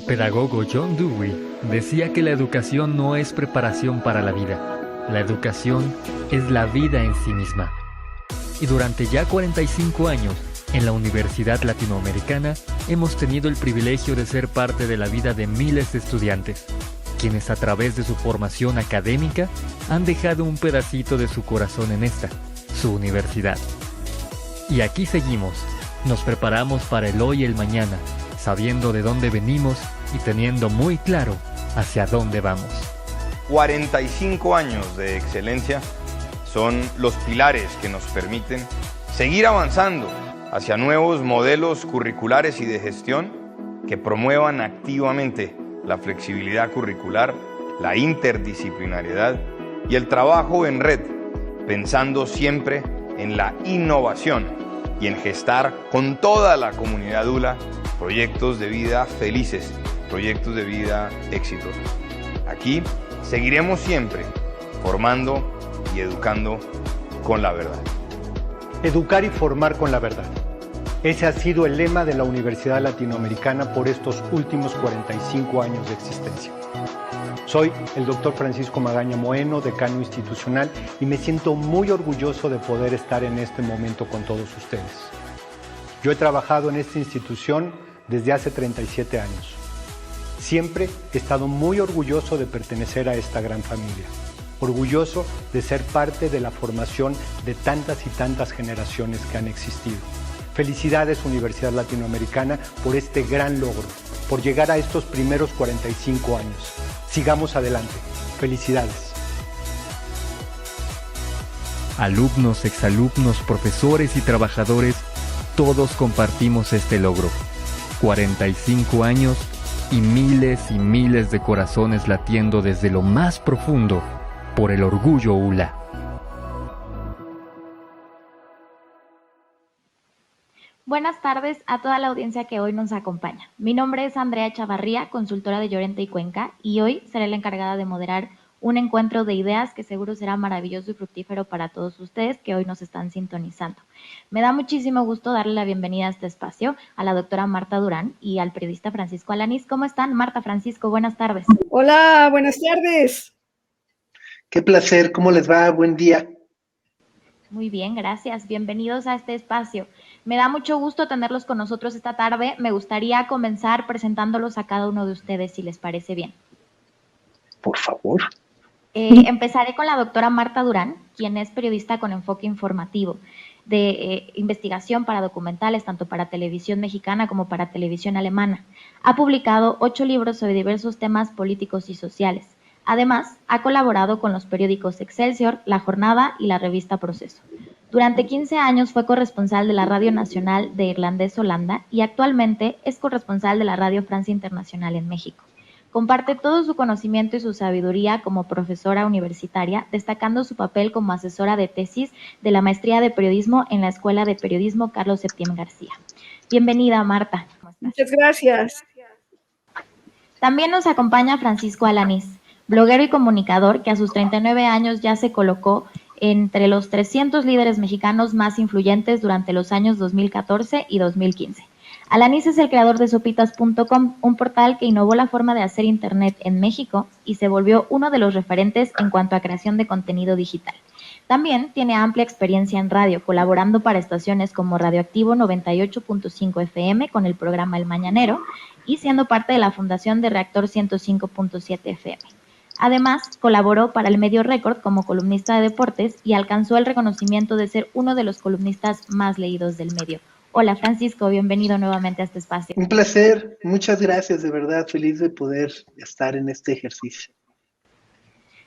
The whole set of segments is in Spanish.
El pedagogo John Dewey decía que la educación no es preparación para la vida. La educación es la vida en sí misma. Y durante ya 45 años, en la Universidad Latinoamericana, hemos tenido el privilegio de ser parte de la vida de miles de estudiantes, quienes a través de su formación académica han dejado un pedacito de su corazón en esta, su universidad. Y aquí seguimos, nos preparamos para el hoy y el mañana, sabiendo de dónde venimos y teniendo muy claro hacia dónde vamos. 45 años de excelencia son los pilares que nos permiten seguir avanzando hacia nuevos modelos curriculares y de gestión que promuevan activamente la flexibilidad curricular, la interdisciplinariedad y el trabajo en red, pensando siempre en la innovación y en gestar con toda la comunidad ULA proyectos de vida felices, proyectos de vida exitosos. Aquí seguiremos siempre formando y educando con la verdad. Educar y formar con la verdad. Ese ha sido el lema de la Universidad Latinoamericana por estos últimos 45 años de existencia. Soy el doctor Francisco Magaña Moeno, decano institucional, y me siento muy orgulloso de poder estar en este momento con todos ustedes. Yo he trabajado en esta institución desde hace 37 años. Siempre he estado muy orgulloso de pertenecer a esta gran familia, orgulloso de ser parte de la formación de tantas y tantas generaciones que han existido. Felicidades Universidad Latinoamericana por este gran logro, por llegar a estos primeros 45 años. Sigamos adelante. Felicidades. Alumnos, exalumnos, profesores y trabajadores, todos compartimos este logro. 45 años y miles de corazones latiendo desde lo más profundo por el orgullo ULA. Buenas tardes a toda la audiencia que hoy nos acompaña. Mi nombre es Andrea Chavarría, consultora de Llorente y Cuenca, y hoy seré la encargada de moderar un encuentro de ideas que seguro será maravilloso y fructífero para todos ustedes que hoy nos están sintonizando. Me da muchísimo gusto darle la bienvenida a este espacio a la doctora Marta Durán y al periodista Francisco Alanís. ¿Cómo están? Marta, Francisco, buenas tardes. Hola, buenas tardes. Qué placer, ¿cómo les va? Buen día. Muy bien, gracias. Bienvenidos a este espacio. Me da mucho gusto tenerlos con nosotros esta tarde. Me gustaría comenzar presentándolos a cada uno de ustedes, si les parece bien. Por favor. Empezaré con la doctora Marta Durán, quien es periodista con enfoque informativo de investigación para documentales, tanto para televisión mexicana como para televisión alemana. Ha publicado 8 libros sobre diversos temas políticos y sociales. Además, ha colaborado con los periódicos Excelsior, La Jornada y la revista Proceso. Durante 15 años fue corresponsal de la Radio Nacional de Irlandés Holanda y actualmente es corresponsal de la Radio Francia Internacional en México. Comparte todo su conocimiento y su sabiduría como profesora universitaria, destacando su papel como asesora de tesis de la Maestría de Periodismo en la Escuela de Periodismo Carlos Septién García. Bienvenida, Marta. Muchas gracias. También nos acompaña Francisco Alanís, bloguero y comunicador que a sus 39 años ya se colocó entre los 300 líderes mexicanos más influyentes durante los años 2014 y 2015. Alanís es el creador de sopitas.com, un portal que innovó la forma de hacer internet en México y se volvió uno de los referentes en cuanto a creación de contenido digital. También tiene amplia experiencia en radio, colaborando para estaciones como Radioactivo 98.5 FM con el programa El Mañanero y siendo parte de la fundación de Reactor 105.7 FM. Además, colaboró para el medio Récord como columnista de deportes y alcanzó el reconocimiento de ser uno de los columnistas más leídos del medio. Hola Francisco, bienvenido nuevamente a este espacio. Un placer, muchas gracias, de verdad, feliz de poder estar en este ejercicio.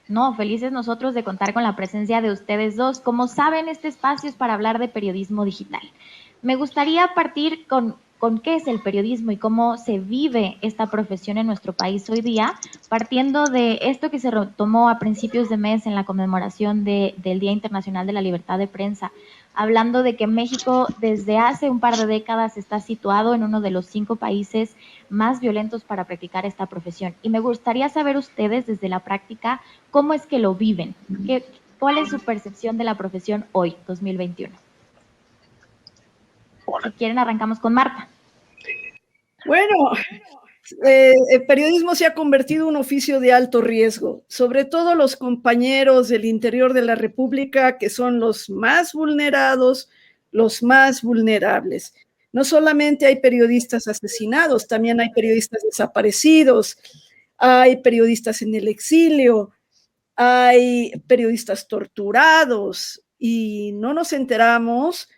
No, felices nosotros de contar con la presencia de ustedes dos. Como saben, este espacio es para hablar de periodismo digital. Me gustaría partir con qué es el periodismo y cómo se vive esta profesión en nuestro país hoy día, partiendo de esto que se retomó a principios de mes en la conmemoración del Día Internacional de la Libertad de Prensa, hablando de que México desde hace un par de décadas está situado en uno de los 5 países más violentos para practicar esta profesión. Y me gustaría saber ustedes desde la práctica cómo es que lo viven, cuál es su percepción de la profesión hoy, 2021. Si quieren, arrancamos con Marta. Bueno, El periodismo se ha convertido en un oficio de alto riesgo, sobre todo los compañeros del interior de la República, que son los más vulnerados, los más vulnerables. No solamente hay periodistas asesinados, también hay periodistas desaparecidos, hay periodistas en el exilio, hay periodistas torturados y no nos enteramos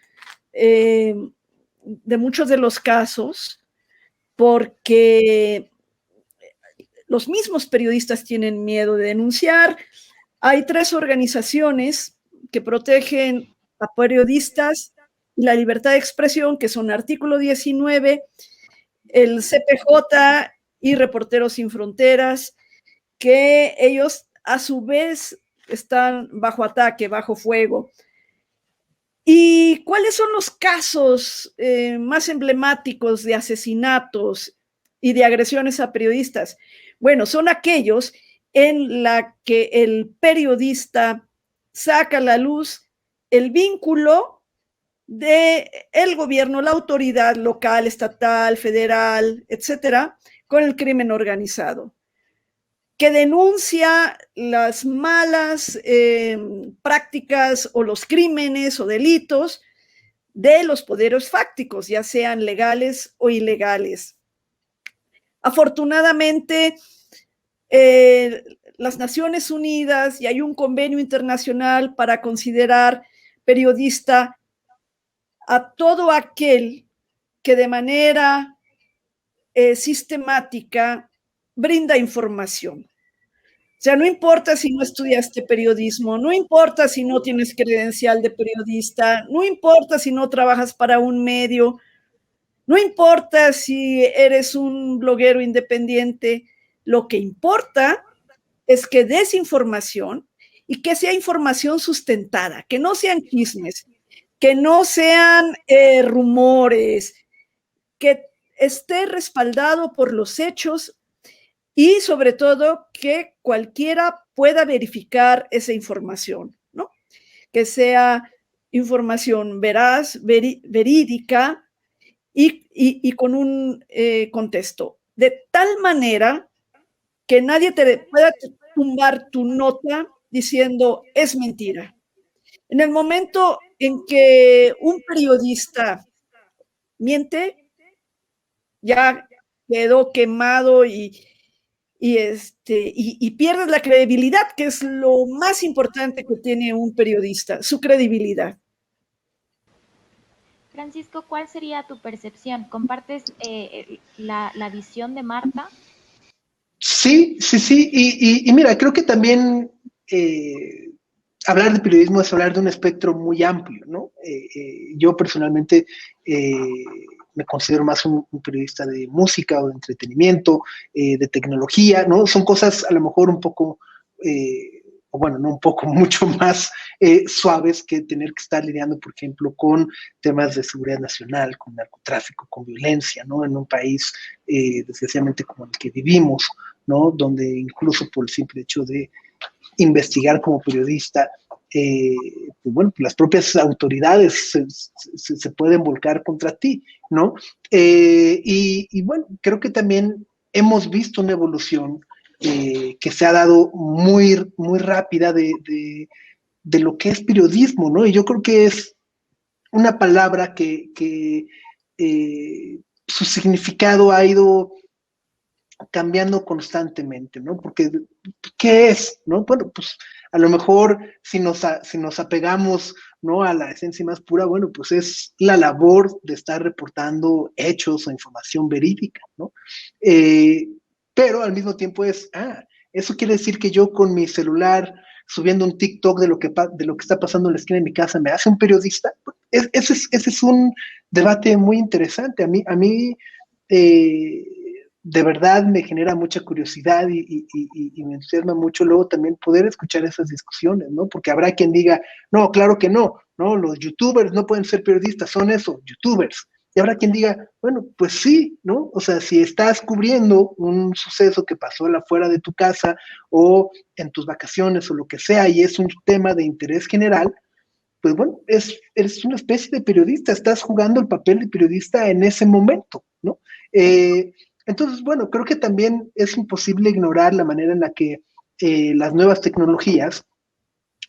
de muchos de los casos porque los mismos periodistas tienen miedo de denunciar. Hay 3 organizaciones que protegen a periodistas y la libertad de expresión, que son Artículo 19, el CPJ y Reporteros Sin Fronteras, que ellos a su vez están bajo ataque, bajo fuego. ¿Y cuáles son los casos más emblemáticos de asesinatos y de agresiones a periodistas? Bueno, son aquellos en la que el periodista saca a la luz el vínculo del gobierno, la autoridad local, estatal, federal, etcétera, con el crimen organizado, que denuncia las malas prácticas o los crímenes o delitos de los poderes fácticos, ya sean legales o ilegales. Afortunadamente, las Naciones Unidas, y hay un convenio internacional para considerar periodista a todo aquel que de manera sistemática brinda información. O sea, no importa si no estudiaste periodismo, no importa si no tienes credencial de periodista, no importa si no trabajas para un medio, no importa si eres un bloguero independiente, lo que importa es que des información y que sea información sustentada, que no sean chismes, que no sean rumores, que esté respaldado por los hechos y sobre todo que cualquiera pueda verificar esa información, ¿no? Que sea información veraz, verídica y con un contexto, de tal manera que nadie te pueda tumbar tu nota diciendo es mentira. En el momento en que un periodista miente, ya quedó quemado y pierdes la credibilidad, que es lo más importante que tiene un periodista, su credibilidad. Francisco, ¿cuál sería tu percepción? ¿Compartes la visión de Marta? Sí. Y mira, creo que también hablar de periodismo es hablar de un espectro muy amplio, ¿no? Yo personalmente me considero más un periodista de música o de entretenimiento, de tecnología, ¿no? Son cosas a lo mejor un poco, o bueno, no un poco, mucho más suaves que tener que estar lidiando, por ejemplo, con temas de seguridad nacional, con narcotráfico, con violencia, ¿no? En un país, desgraciadamente, como el que vivimos, ¿no? Donde incluso por el simple hecho de investigar como periodista, pues bueno, las propias autoridades se pueden volcar contra ti, ¿no? Y bueno, creo que también hemos visto una evolución que se ha dado muy, muy rápida de lo que es periodismo, ¿no? Y yo creo que es una palabra que su significado ha ido cambiando constantemente, ¿no? Porque, ¿qué es? ¿No? Bueno, pues a lo mejor si nos apegamos, ¿no?, a la esencia más pura, bueno, pues es la labor de estar reportando hechos o información verídica, ¿no? Pero al mismo tiempo eso quiere decir que yo con mi celular subiendo un TikTok de lo que está pasando en la esquina de mi casa, ¿me hace un periodista? Ese es un debate muy interesante. A mí de verdad me genera mucha curiosidad y me entusiasma mucho luego también poder escuchar esas discusiones, ¿no? Porque habrá quien diga, no, claro que no, los youtubers no pueden ser periodistas, son eso, youtubers. Y habrá quien diga, bueno, pues sí, ¿no? O sea, si estás cubriendo un suceso que pasó afuera de tu casa o en tus vacaciones o lo que sea, y es un tema de interés general, pues bueno, eres una especie de periodista, estás jugando el papel de periodista en ese momento, ¿no? Entonces, bueno, creo que también es imposible ignorar la manera en la que las nuevas tecnologías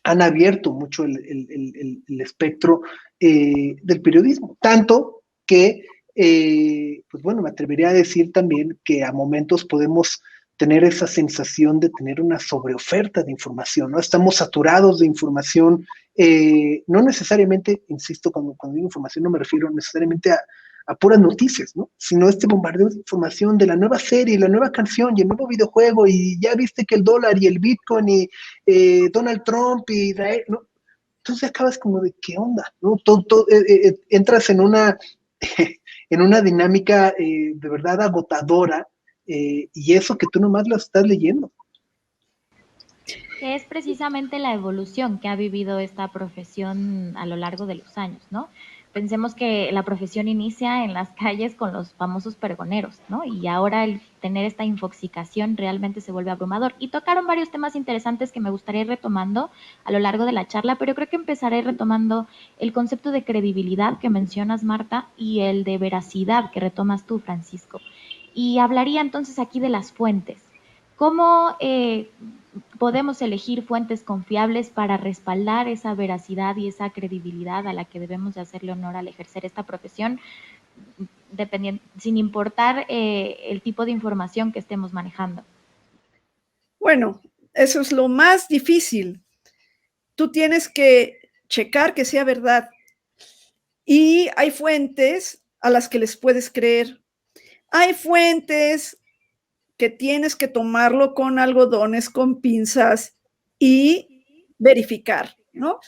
han abierto mucho el espectro del periodismo, tanto que, pues bueno, me atrevería a decir también que a momentos podemos tener esa sensación de tener una sobreoferta de información, ¿no? Estamos saturados de información, no necesariamente, insisto, cuando digo información no me refiero necesariamente a puras noticias, ¿no? Sino este bombardeo de información de la nueva serie, la nueva canción y el nuevo videojuego, y ya viste que el dólar y el Bitcoin y Donald Trump y Israel, ¿no? Entonces acabas como de qué onda, ¿no? Entras en una, en una dinámica de verdad agotadora, y eso que tú nomás lo estás leyendo. Que es precisamente la evolución que ha vivido esta profesión a lo largo de los años, ¿no? Pensemos que la profesión inicia en las calles con los famosos pregoneros, ¿no? Y ahora el tener esta infoxicación realmente se vuelve abrumador. Y tocaron varios temas interesantes que me gustaría ir retomando a lo largo de la charla, pero creo que empezaré retomando el concepto de credibilidad que mencionas, Marta, y el de veracidad que retomas tú, Francisco. Y hablaría entonces aquí de las fuentes. ¿Cómo podemos elegir fuentes confiables para respaldar esa veracidad y esa credibilidad a la que debemos de hacerle honor al ejercer esta profesión, sin importar el tipo de información que estemos manejando? Bueno, eso es lo más difícil. Tú tienes que checar que sea verdad. Y hay fuentes a las que les puedes creer. Hay fuentes que tienes que tomarlo con algodones, con pinzas y verificar, ¿no?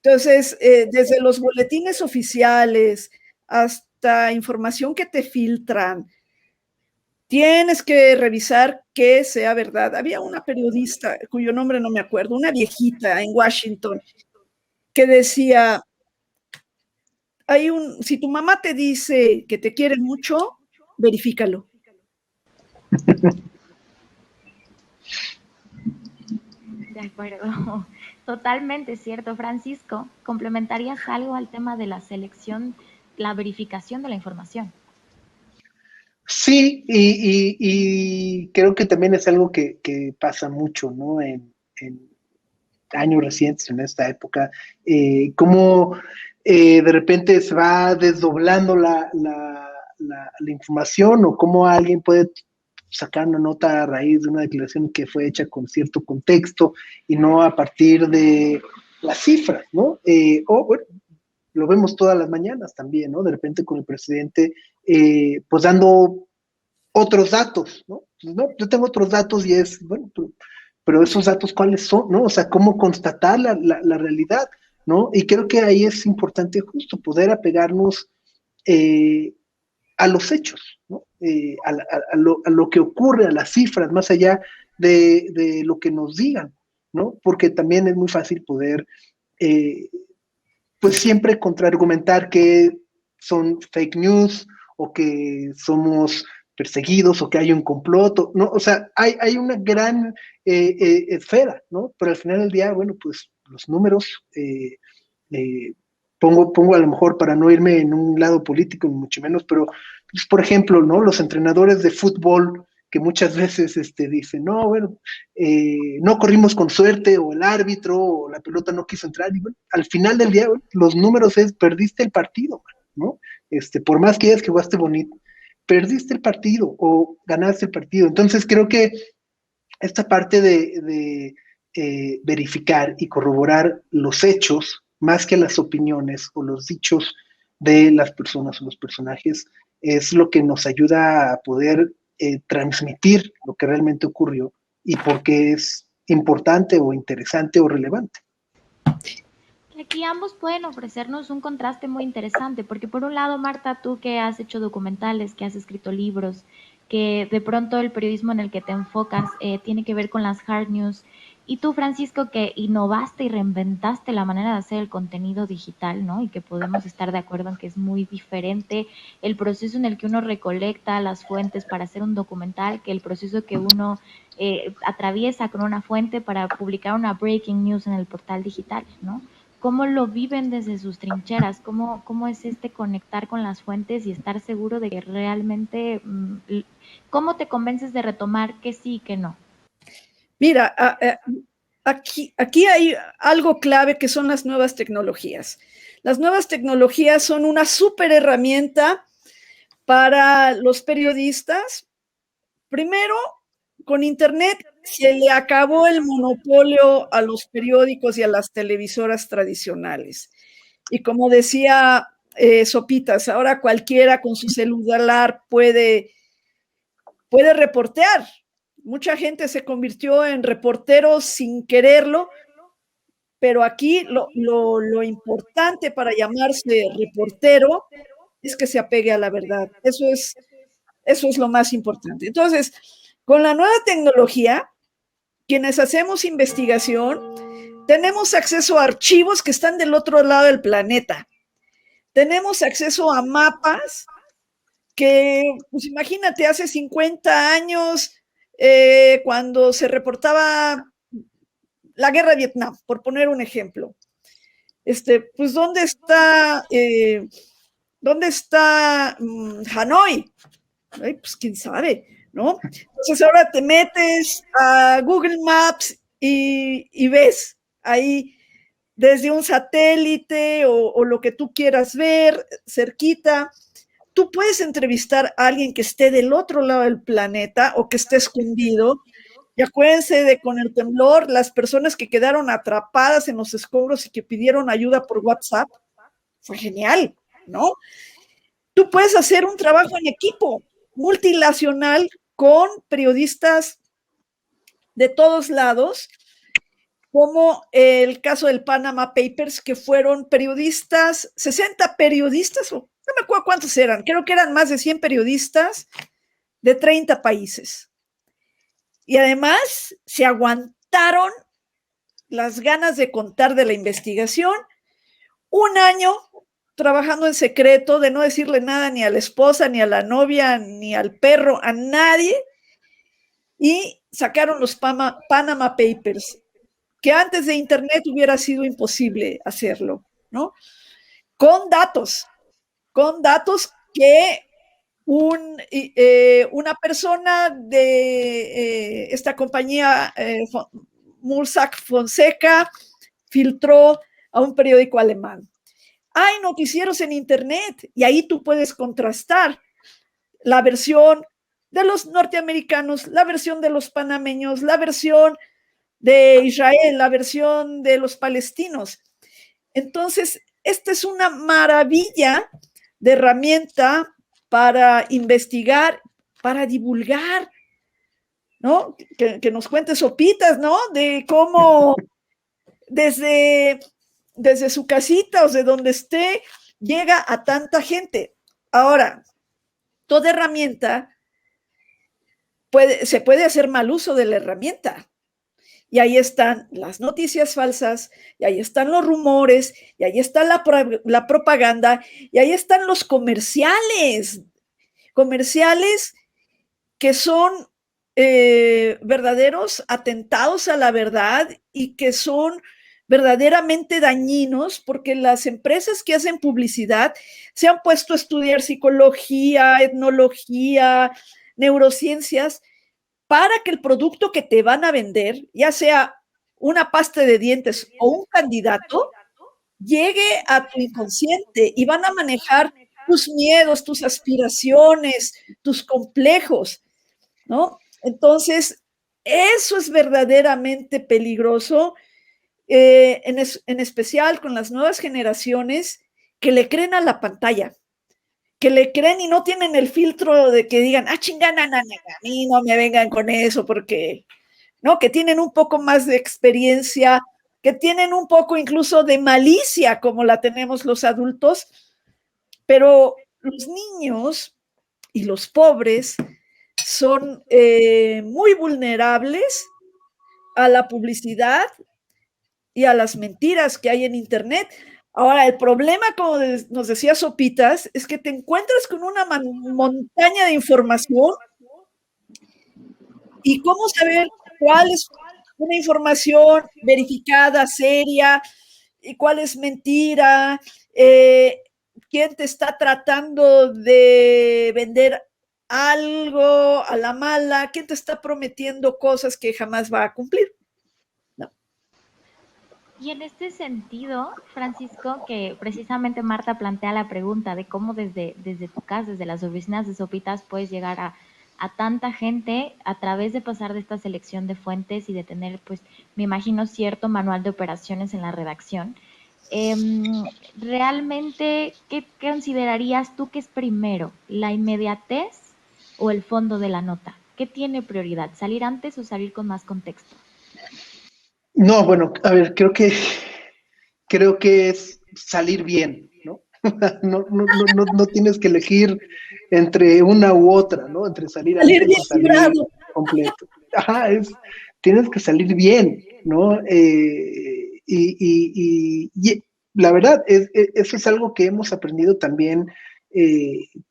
Entonces, desde los boletines oficiales hasta información que te filtran, tienes que revisar que sea verdad. Había una periodista, cuyo nombre no me acuerdo, una viejita en Washington, que decía, si tu mamá te dice que te quiere mucho, verifícalo. De acuerdo, totalmente cierto. Francisco, ¿complementarías algo al tema de la selección, la verificación de la información? Sí, y creo que también es algo que pasa mucho, ¿no? En años recientes, en esta época, cómo de repente se va desdoblando la información, o cómo alguien puede sacar una nota a raíz de una declaración que fue hecha con cierto contexto y no a partir de las cifras, ¿no? O bueno, lo vemos todas las mañanas también, ¿no? De repente con el presidente, pues dando otros datos, ¿no? Pues no, yo tengo otros datos y es, bueno, pero esos datos, ¿cuáles son, no? O sea, ¿cómo constatar la realidad, no? Y creo que ahí es importante justo poder apegarnos a los hechos, ¿no? A lo que ocurre, a las cifras, más allá de lo que nos digan, ¿no? Porque también es muy fácil poder, pues siempre contraargumentar que son fake news, o que somos perseguidos, o que hay un complot, ¿no? O sea, hay una gran esfera, ¿no? Pero al final del día, bueno, pues los números, pongo a lo mejor, para no irme en un lado político, ni mucho menos, pero, pues, por ejemplo, ¿no? Los entrenadores de fútbol que muchas veces dicen, no, bueno, no corrimos con suerte, o el árbitro, o la pelota no quiso entrar, y bueno, al final del día, bueno, los números es, perdiste el partido, ¿no? Por más que digas que jugaste bonito, perdiste el partido o ganaste el partido. Entonces creo que esta parte de verificar y corroborar los hechos, más que las opiniones o los dichos de las personas o los personajes, es lo que nos ayuda a poder transmitir lo que realmente ocurrió y por qué es importante o interesante o relevante. Aquí ambos pueden ofrecernos un contraste muy interesante, porque por un lado, Marta, tú que has hecho documentales, que has escrito libros, que de pronto el periodismo en el que te enfocas tiene que ver con las hard news, y tú, Francisco, que innovaste y reinventaste la manera de hacer el contenido digital, ¿no? Y que podemos estar de acuerdo en que es muy diferente el proceso en el que uno recolecta las fuentes para hacer un documental que el proceso que uno atraviesa con una fuente para publicar una breaking news en el portal digital, ¿no? ¿cómo lo viven desde sus trincheras? ¿Cómo es conectar con las fuentes y estar seguro de que realmente, cómo te convences de retomar que sí y que no? Mira, aquí hay algo clave que son las nuevas tecnologías. Las nuevas tecnologías son una súper herramienta para los periodistas. Primero, con Internet se le acabó el monopolio a los periódicos y a las televisoras tradicionales. Y como decía Sopitas, ahora cualquiera con su celular puede reportear. Mucha gente se convirtió en reporteros sin quererlo, pero aquí lo importante para llamarse reportero es que se apegue a la verdad. Eso es lo más importante. Entonces, con la nueva tecnología, quienes hacemos investigación, tenemos acceso a archivos que están del otro lado del planeta. Tenemos acceso a mapas que, pues imagínate, hace 50 años, cuando se reportaba la guerra de Vietnam, por poner un ejemplo, pues ¿dónde está Hanoi? Ay, pues quién sabe, ¿no? Entonces ahora te metes a Google Maps y ves ahí desde un satélite o lo que tú quieras ver cerquita. Tú puedes entrevistar a alguien que esté del otro lado del planeta o que esté escondido. Y acuérdense de con el temblor, las personas que quedaron atrapadas en los escombros y que pidieron ayuda por WhatsApp, fue genial, ¿no? Tú puedes hacer un trabajo en equipo multinacional con periodistas de todos lados, como el caso del Panama Papers, que fueron periodistas, 60 periodistas, o no me acuerdo cuántos eran, creo que eran más de 100 periodistas de 30 países. Y además se aguantaron las ganas de contar de la investigación, un año trabajando en secreto, de no decirle nada ni a la esposa, ni a la novia, ni al perro, a nadie, y sacaron los Panama Papers, que antes de Internet hubiera sido imposible hacerlo, ¿no? Con datos que una persona de esta compañía, Mossack Fonseca, filtró a un periódico alemán. Hay noticieros en Internet y ahí tú puedes contrastar la versión de los norteamericanos, la versión de los panameños, la versión de Israel, la versión de los palestinos. Entonces, esta es una maravilla de herramienta para investigar, para divulgar, ¿no? Que nos cuente Sopitas, ¿no? De cómo desde su casita o de donde esté, llega a tanta gente. Ahora, toda herramienta se puede hacer mal uso de la herramienta. Y ahí están las noticias falsas, y ahí están los rumores, y ahí está la propaganda, y ahí están los comerciales que son verdaderos atentados a la verdad y que son verdaderamente dañinos, porque las empresas que hacen publicidad se han puesto a estudiar psicología, etnología, neurociencias, para que el producto que te van a vender, ya sea una pasta de dientes o un candidato, llegue a tu inconsciente y van a manejar tus miedos, tus aspiraciones, tus complejos, ¿no? Entonces, eso es verdaderamente peligroso, en especial con las nuevas generaciones que le creen a la pantalla, que le creen y no tienen el filtro de que digan, chingada, a mí no me vengan con eso, porque, ¿no? Que tienen un poco más de experiencia, que tienen un poco incluso de malicia, como la tenemos los adultos, pero los niños y los pobres son muy vulnerables a la publicidad y a las mentiras que hay en Internet. Ahora, el problema, como nos decía Sopitas, es que te encuentras con una montaña de información y cómo saber cuál es una información verificada, seria, y cuál es mentira, quién te está tratando de vender algo a la mala, quién te está prometiendo cosas que jamás va a cumplir. No. Y en este sentido, Francisco, que precisamente Marta plantea la pregunta de cómo desde tu casa, desde las oficinas de Sopitas, puedes llegar a tanta gente a través de pasar de esta selección de fuentes y de tener, pues, me imagino, cierto manual de operaciones en la redacción. Realmente, ¿qué considerarías tú que es primero, la inmediatez o el fondo de la nota? ¿Qué tiene prioridad, salir antes o salir con más contexto? No, bueno, a ver, creo que es salir bien, ¿no? No tienes que elegir entre una u otra, ¿no? Entre salir Salir antes bien o salir librado. completo. Ajá, tienes que salir bien, ¿no? Y la verdad, eso es algo que hemos aprendido también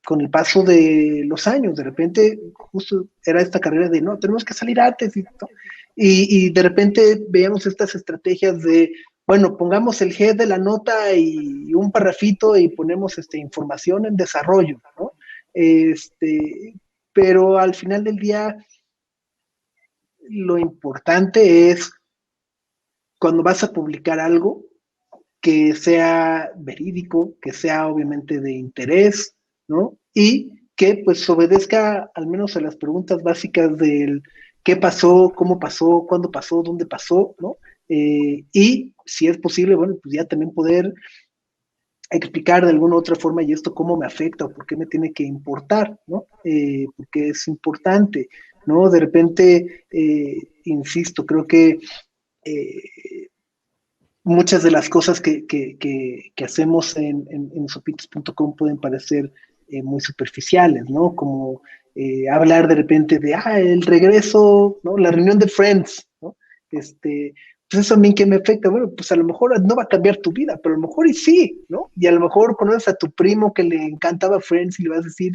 con el paso de los años. De repente, justo era esta carrera de, no, tenemos que salir antes, ¿no? Y de repente veíamos estas estrategias de, bueno, pongamos el head de la nota y un parrafito y ponemos información en desarrollo, ¿no? Pero al final del día, lo importante es cuando vas a publicar algo que sea verídico, que sea obviamente de interés, ¿no? Y que pues obedezca al menos a las preguntas básicas del qué pasó, cómo pasó, cuándo pasó, dónde pasó, ¿no? Y si es posible, bueno, pues ya también poder explicar de alguna u otra forma y esto cómo me afecta o por qué me tiene que importar, ¿no? Porque es importante, ¿no? De repente, insisto, creo que muchas de las cosas que hacemos en sopitas.com pueden parecer muy superficiales, ¿no? Como hablar de repente de, el regreso, ¿no? La reunión de Friends, ¿no? Pues eso a mí que me afecta, bueno, pues a lo mejor no va a cambiar tu vida, pero a lo mejor y sí, ¿no? Y a lo mejor conoces a tu primo que le encantaba Friends y le vas a decir,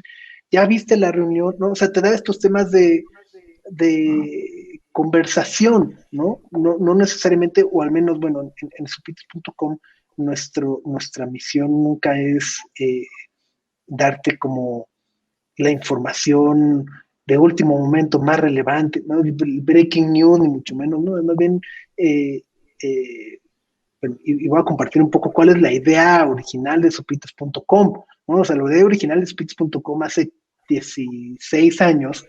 ya viste la reunión, ¿no? O sea, te da estos temas de conversación, ¿no? No necesariamente, o al menos, bueno, en sopitas.com nuestra misión nunca es darte como la información de último momento más relevante, ¿no? El breaking news, ni mucho menos, ¿no? Más bien, bueno, y voy a compartir un poco cuál es la idea original de sopitas.com, ¿no? O sea, la idea original de sopitas.com hace 16 años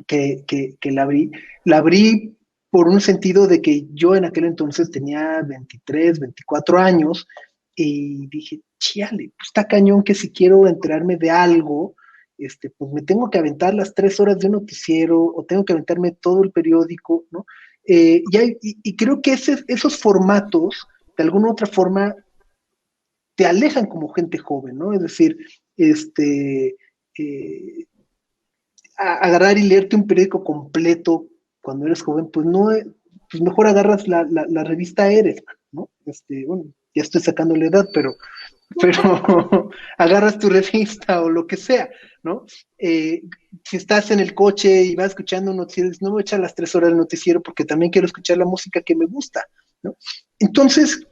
que la abrí por un sentido de que yo en aquel entonces tenía 23, 24 años y dije, chíale, pues está cañón que si quiero enterarme de algo, pues me tengo que aventar las 3 horas de un noticiero o tengo que aventarme todo el periódico, ¿no? Y creo que esos formatos, de alguna u otra forma, te alejan como gente joven, ¿no? Es decir, agarrar y leerte un periódico completo cuando eres joven, pues no, pues mejor agarras la revista Eres, ¿no? Bueno, ya estoy sacando la edad, pero agarras tu revista o lo que sea, ¿no? Si estás en el coche y vas escuchando un noticiero, no me voy a echar las 3 horas del noticiero porque también quiero escuchar la música que me gusta, ¿no? Entonces,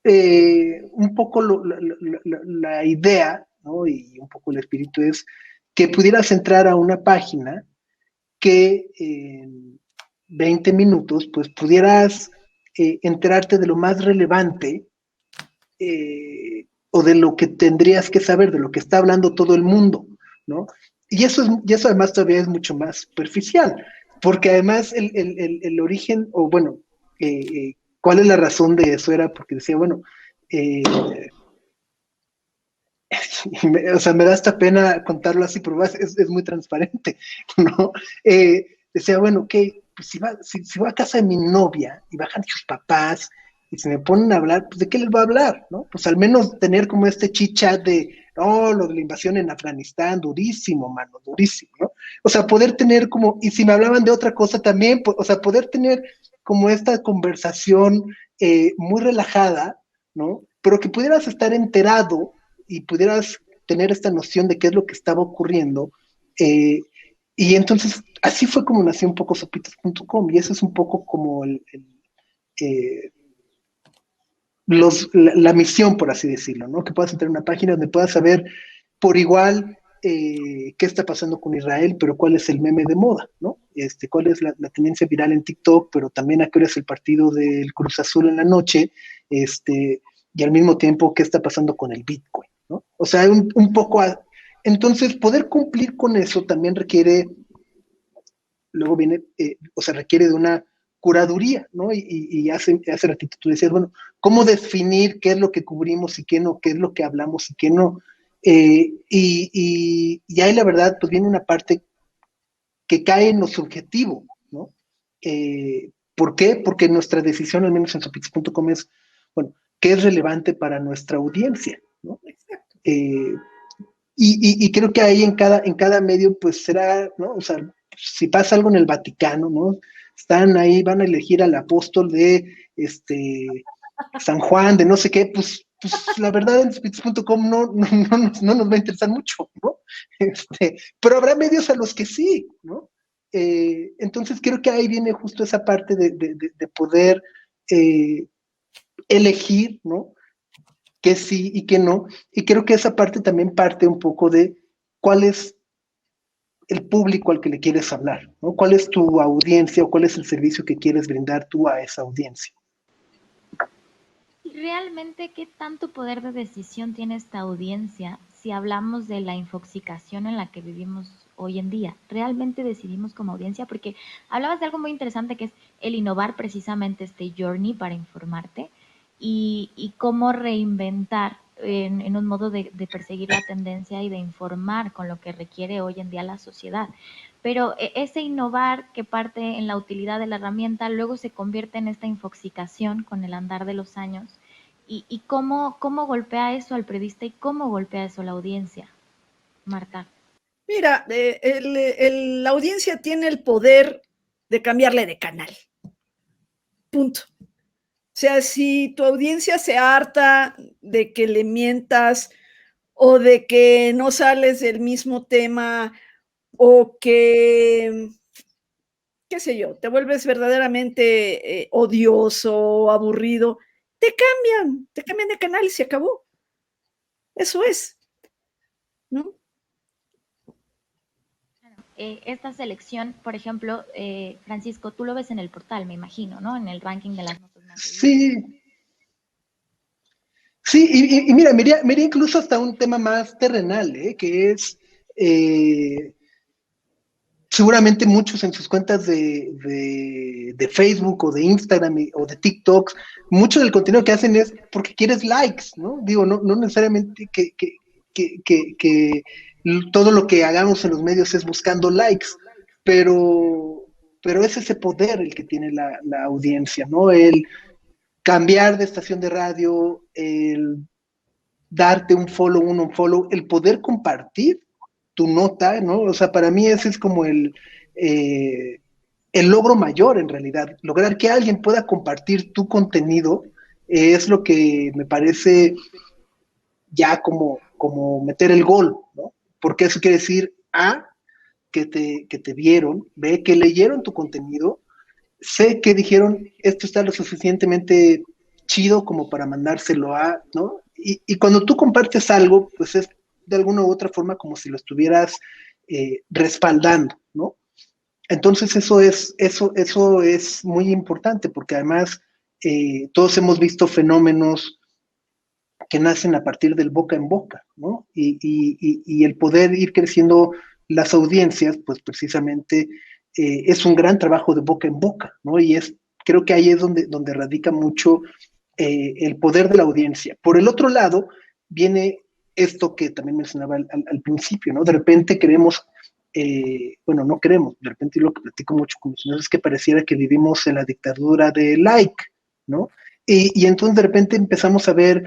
un poco la idea, ¿no? Y un poco el espíritu es que pudieras entrar a una página que en 20 minutos, pues pudieras enterarte de lo más relevante o de lo que tendrías que saber, de lo que está hablando todo el mundo, ¿no? Y eso además todavía es mucho más superficial, porque además el origen, o bueno, ¿cuál es la razón de eso? Era porque decía, bueno, o sea, me da esta pena contarlo así, pero es muy transparente, ¿no? Decía, bueno, que pues si voy a casa de mi novia y bajan sus papás y se me ponen a hablar, pues ¿de qué les va a hablar, no? Pues al menos tener como este chit-chat de, no, lo de la invasión en Afganistán, durísimo, mano, durísimo, ¿no? O sea, poder tener como, y si me hablaban de otra cosa también, pues, o sea, poder tener como esta conversación muy relajada, ¿no? Pero que pudieras estar enterado y pudieras tener esta noción de qué es lo que estaba ocurriendo. Y entonces, así fue como nació un poco sopitas.com, y eso es un poco como la misión, por así decirlo, ¿no? Que puedas entrar a una página donde puedas saber por igual qué está pasando con Israel, pero cuál es el meme de moda, ¿no? Cuál es la tendencia viral en TikTok, pero también a qué hora es el partido del Cruz Azul en la noche, y al mismo tiempo qué está pasando con el Bitcoin, ¿no? O sea, un poco... Entonces, poder cumplir con eso también requiere, luego viene, requiere de una curaduría, ¿no? Y hace ratito tú decías, bueno, ¿cómo definir qué es lo que cubrimos y qué no, qué es lo que hablamos y qué no? Y ahí la verdad, pues viene una parte que cae en lo subjetivo, ¿no? ¿Por qué? Porque nuestra decisión, al menos en Sopix.com, es, bueno, ¿qué es relevante para nuestra audiencia? ¿No? Y creo que ahí en cada medio, pues será, ¿no? O sea, si pasa algo en el Vaticano, ¿no? Están ahí, van a elegir al apóstol de San Juan, de no sé qué, pues la verdad en Spitz.com no nos va a interesar mucho, ¿no? Pero habrá medios a los que sí, ¿no? Entonces creo que ahí viene justo esa parte de poder elegir, ¿no? Que sí y que no, y creo que esa parte también parte un poco de cuál es el público al que le quieres hablar, ¿no? ¿Cuál es tu audiencia o cuál es el servicio que quieres brindar tú a esa audiencia? ¿Realmente qué tanto poder de decisión tiene esta audiencia si hablamos de la infoxicación en la que vivimos hoy en día? ¿Realmente decidimos como audiencia? Porque hablabas de algo muy interesante que es el innovar precisamente este journey para informarte y cómo reinventar en un modo de perseguir la tendencia y de informar con lo que requiere hoy en día la sociedad. Pero ese innovar que parte en la utilidad de la herramienta luego se convierte en esta infoxicación con el andar de los años. ¿Y cómo golpea eso al periodista y cómo golpea eso a la audiencia, Marta? Mira, la audiencia tiene el poder de cambiarle de canal. Punto. O sea, si tu audiencia se harta de que le mientas o de que no sales del mismo tema o que, qué sé yo, te vuelves verdaderamente odioso, aburrido, te cambian de canal y se acabó. Eso es, ¿no? Esta selección, por ejemplo, Francisco, tú lo ves en el portal, me imagino, ¿no? En el ranking de las notas más leídas. Sí, y mira, me iría incluso hasta un tema más terrenal, que es seguramente muchos en sus cuentas de Facebook o de Instagram o de TikTok, mucho del contenido que hacen es porque quieres likes, ¿no? Digo, no necesariamente que todo lo que hagamos en los medios es buscando likes, pero es ese poder el que tiene la audiencia, ¿no? El cambiar de estación de radio, el darte un follow, un unfollow, el poder compartir tu nota, ¿no? O sea, para mí ese es como el logro mayor en realidad. Lograr que alguien pueda compartir tu contenido es lo que me parece ya como meter el gol, ¿no? Porque eso quiere decir, que te vieron, B, que leyeron tu contenido, C, que dijeron, esto está lo suficientemente chido como para mandárselo a, ¿no? Y cuando tú compartes algo, pues es de alguna u otra forma como si lo estuvieras respaldando, ¿no? Entonces eso es muy importante, porque además todos hemos visto fenómenos que nacen a partir del boca en boca, ¿no? Y el poder ir creciendo las audiencias, pues precisamente es un gran trabajo de boca en boca, ¿no? Y creo que ahí es donde radica mucho el poder de la audiencia. Por el otro lado, viene esto que también mencionaba al principio, ¿no? De repente queremos, no queremos, de repente lo que platico mucho con mis amigos es que pareciera que vivimos en la dictadura de like, ¿no? Y entonces de repente empezamos a ver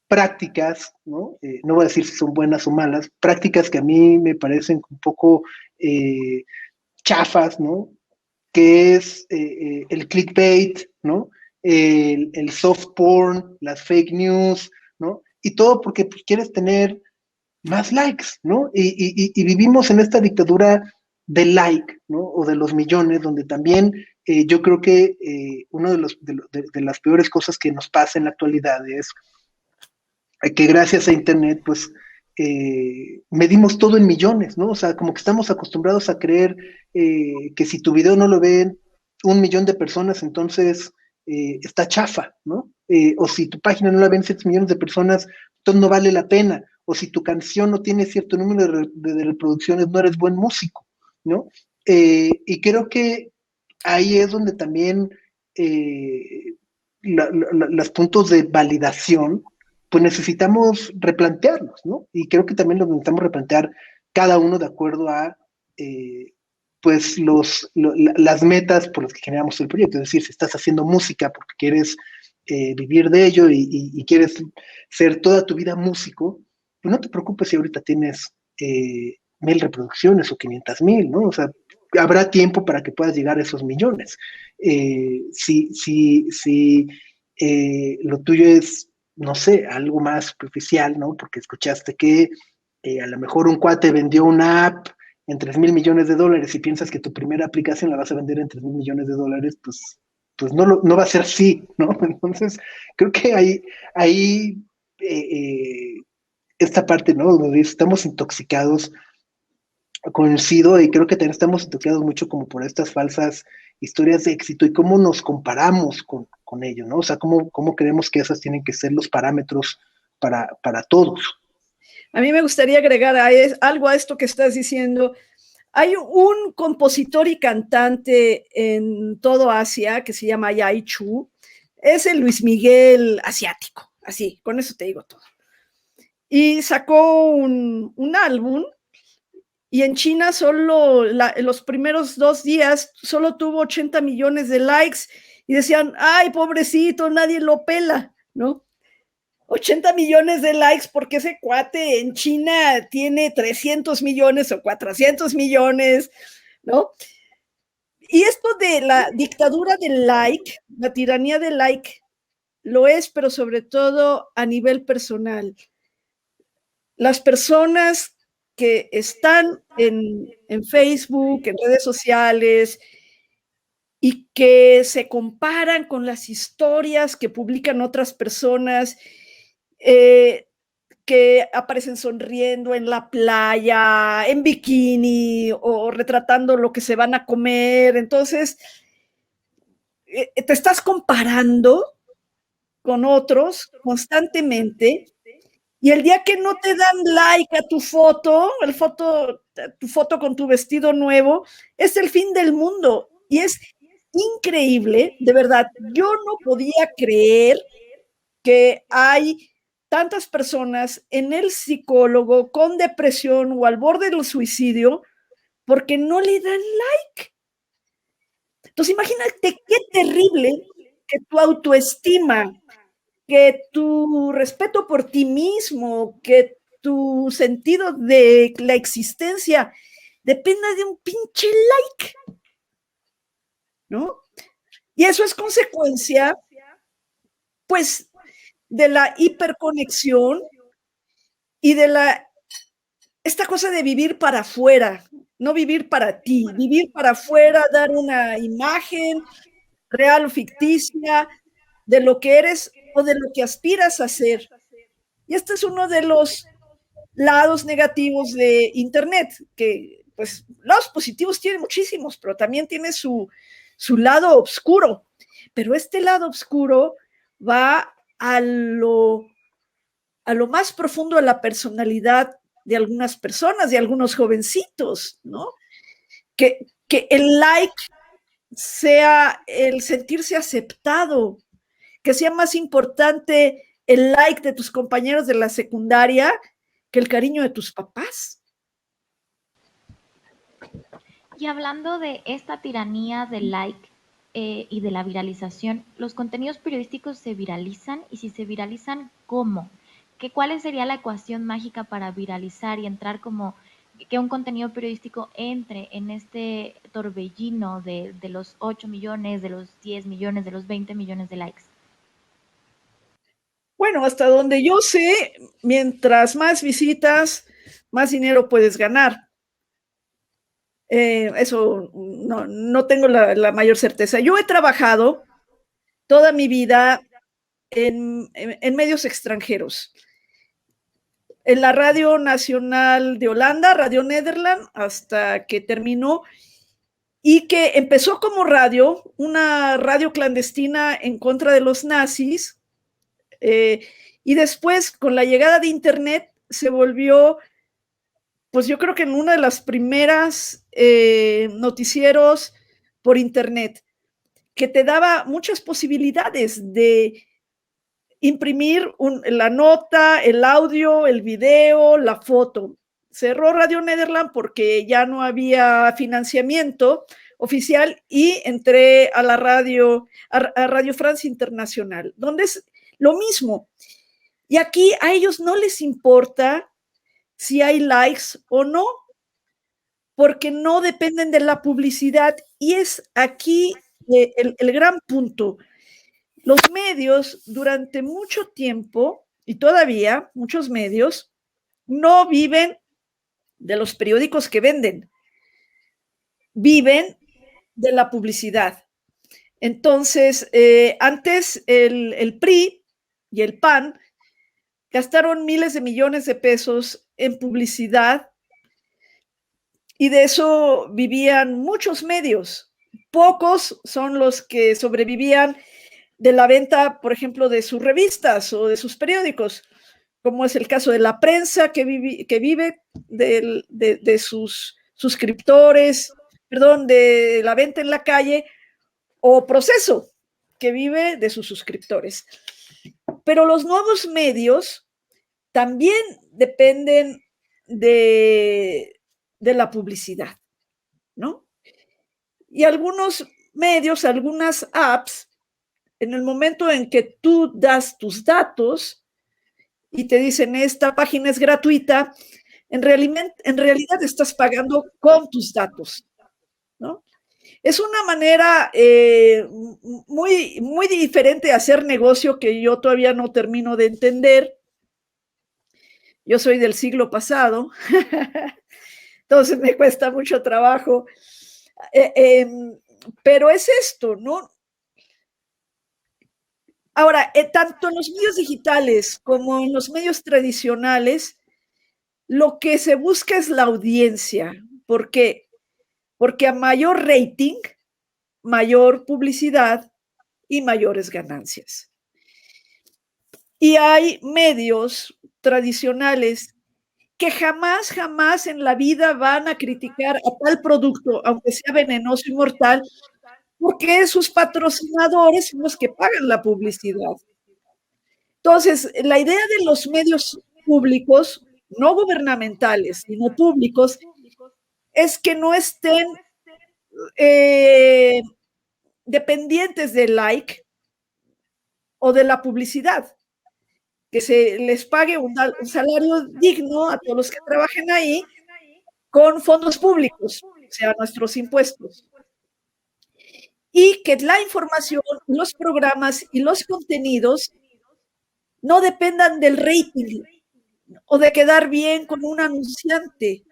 prácticas, ¿no? No voy a decir si son buenas o malas, prácticas que a mí me parecen un poco chafas, ¿no? Que es el clickbait, ¿no? El soft porn, las fake news, ¿no? Y todo porque pues, quieres tener más likes, ¿no? Y vivimos en esta dictadura del like, ¿no? O de los millones, donde también yo creo que una de las peores cosas que nos pasa en la actualidad es que gracias a Internet, pues, medimos todo en millones, ¿no? O sea, como que estamos acostumbrados a creer que si tu video no lo ven 1 millón de personas, entonces está chafa, ¿no? O si tu página no la ven 7 millones de personas, entonces no vale la pena. O si tu canción no tiene cierto número de reproducciones, no eres buen músico, ¿no? Y creo que ahí es donde también los puntos de validación, pues necesitamos replantearlos, ¿no? Y creo que también los necesitamos replantear cada uno de acuerdo a pues las metas por las que generamos el proyecto. Es decir, si estás haciendo música porque quieres vivir de ello y quieres ser toda tu vida músico, pues no te preocupes si ahorita tienes 1,000 reproducciones o 500,000, ¿no? O sea, habrá tiempo para que puedas llegar a esos millones. Si lo tuyo es, no sé, algo más superficial, ¿no? Porque escuchaste que a lo mejor un cuate vendió una app en 3,000 millones de dólares y piensas que tu primera aplicación la vas a vender en 3,000 millones de dólares, pues no va a ser así, ¿no? Entonces, creo que ahí esta parte, ¿no? Donde estamos intoxicados, coincido, y creo que también estamos intoxicados mucho como por estas falsas historias de éxito y cómo nos comparamos con ello, ¿no? O sea, cómo creemos que esas tienen que ser los parámetros para todos. A mí me gustaría agregar algo a esto que estás diciendo. Hay un compositor y cantante en todo Asia que se llama Yai Chu. Es el Luis Miguel asiático, así, con eso te digo todo. Y sacó un álbum y en China solo los primeros 2 días solo tuvo 80 millones de likes y decían, ay, pobrecito, nadie lo pela, ¿no? 80 millones de likes porque ese cuate en China tiene 300 millones o 400 millones, ¿no? Y esto de la dictadura del like, la tiranía del like, lo es, pero sobre todo a nivel personal. Las personas que están en Facebook, en redes sociales, y que se comparan con las historias que publican otras personas, que aparecen sonriendo en la playa, en bikini o retratando lo que se van a comer. Entonces, te estás comparando con otros constantemente y el día que no te dan like a tu foto con tu vestido nuevo, es el fin del mundo. Y es increíble, de verdad. Yo no podía creer que hay tantas personas en el psicólogo con depresión o al borde del suicidio porque no le dan like. Entonces, imagínate qué terrible que tu autoestima, que tu respeto por ti mismo, que tu sentido de la existencia dependa de un pinche like, ¿no? Y eso es consecuencia, pues, de la hiperconexión y de esta cosa de vivir para afuera, no vivir para ti, vivir para afuera, dar una imagen real o ficticia de lo que eres o de lo que aspiras a ser. Y este es uno de los lados negativos de Internet, que pues lados positivos tiene muchísimos, pero también tiene su lado oscuro. Pero este lado oscuro va a lo más profundo de la personalidad de algunas personas, de algunos jovencitos, ¿no? Que el like sea el sentirse aceptado, que sea más importante el like de tus compañeros de la secundaria que el cariño de tus papás. Y hablando de esta tiranía del like y de la viralización, ¿los contenidos periodísticos se viralizan? Y si se viralizan, ¿cómo? ¿Cuál sería la ecuación mágica para viralizar y entrar como que un contenido periodístico entre en este torbellino de los 8 millones, de los 10 millones, de los 20 millones de likes? Bueno, hasta donde yo sé, mientras más visitas, más dinero puedes ganar. Eso no tengo la mayor certeza. Yo he trabajado toda mi vida en medios extranjeros. En la Radio Nacional de Holanda, Radio Nederland, hasta que terminó, y que empezó como radio, una radio clandestina en contra de los nazis, y después, con la llegada de Internet, se volvió, pues yo creo que en una de las primeras noticieros por Internet, que te daba muchas posibilidades de imprimir la nota, el audio, el video, la foto. Cerró Radio Nederland porque ya no había financiamiento oficial y entré a la radio, a Radio France Internacional, donde es lo mismo. Y aquí a ellos no les importa si hay likes o no, porque no dependen de la publicidad. Y es aquí el gran punto. Los medios durante mucho tiempo, y todavía muchos medios, no viven de los periódicos que venden, viven de la publicidad. Entonces, antes el PRI y el PAN gastaron miles de millones de pesos en publicidad y de eso vivían muchos medios. Pocos son los que sobrevivían de la venta, por ejemplo, de sus revistas o de sus periódicos, como es el caso de La Prensa, que vive de sus suscriptores, perdón, de la venta en la calle, o Proceso, que vive de sus suscriptores. Pero los nuevos medios también dependen de la publicidad, ¿no? Y algunos medios, algunas apps, en el momento en que tú das tus datos y te dicen esta página es gratuita, en realidad estás pagando con tus datos, ¿no? Es una manera muy, muy diferente de hacer negocio que yo todavía no termino de entender. Yo soy del siglo pasado, entonces me cuesta mucho trabajo. Pero es esto, ¿no? Ahora, tanto en los medios digitales como en los medios tradicionales, lo que se busca es la audiencia. ¿Por qué? Porque a mayor rating, mayor publicidad y mayores ganancias. Y hay medios tradicionales que jamás en la vida van a criticar a tal producto, aunque sea venenoso y mortal, porque sus patrocinadores son los que pagan la publicidad. Entonces, la idea de los medios públicos, no gubernamentales, sino públicos, es que no estén dependientes del like o de la publicidad, que se les pague un salario digno a todos los que trabajen ahí con fondos públicos, o sea, nuestros impuestos. Y que la información, los programas y los contenidos no dependan del rating o de quedar bien con un anunciante,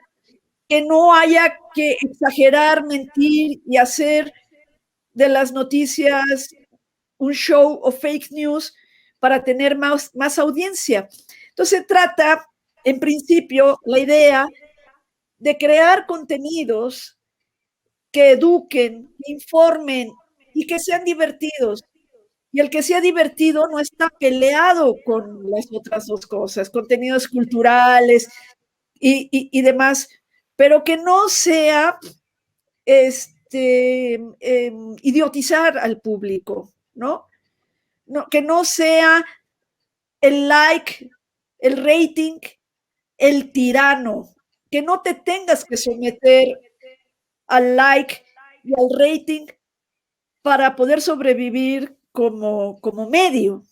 que no haya que exagerar, mentir y hacer de las noticias un show o fake news para tener más audiencia. Entonces se trata, en principio, la idea de crear contenidos que eduquen, informen y que sean divertidos. Y el que sea divertido no está peleado con las otras dos cosas, contenidos culturales y demás, pero que no sea idiotizar al público, ¿no? Que no sea el like, el rating, el tirano, que no te tengas que someter al like y al rating para poder sobrevivir como medio.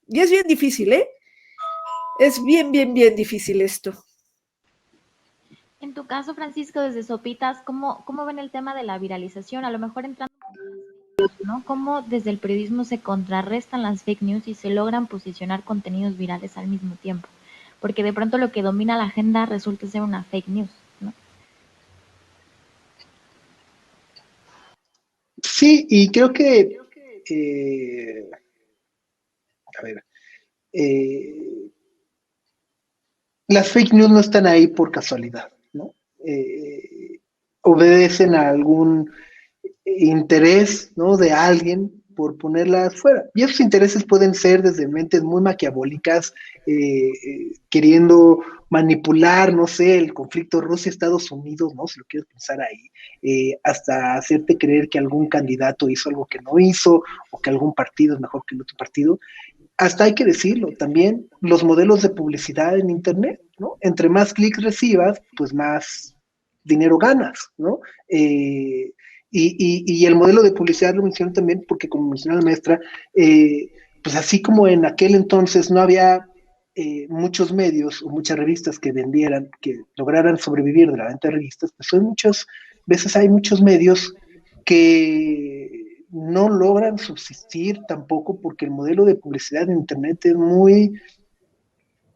Y es bien difícil, ¿eh? Es bien difícil esto. En tu caso, Francisco, desde Sopitas, ¿cómo ven el tema de la viralización? A lo mejor entrando, ¿no? ¿Cómo desde el periodismo se contrarrestan las fake news y se logran posicionar contenidos virales al mismo tiempo? Porque de pronto lo que domina la agenda resulta ser una fake news, ¿no? Sí, y creo que, a ver, eh, las fake news no están ahí por casualidad, ¿no? Obedecen a algún interés, ¿no? De alguien por ponerlas fuera. Y esos intereses pueden ser desde mentes muy maquiavélicas, queriendo manipular, no sé, el conflicto Rusia-Estados Unidos, ¿no? Si lo quieres pensar ahí, hasta hacerte creer que algún candidato hizo algo que no hizo, o que algún partido es mejor que el otro partido. Hasta hay que decirlo, también los modelos de publicidad en Internet, ¿no? Entre más clics recibas, pues más dinero ganas, ¿no? Y el modelo de publicidad lo menciono también porque, como mencionó la maestra, pues así como en aquel entonces no había muchos medios o muchas revistas que vendieran, que lograran sobrevivir de la venta de revistas, pues hay muchas veces hay muchos medios que no logran subsistir tampoco porque el modelo de publicidad en Internet es muy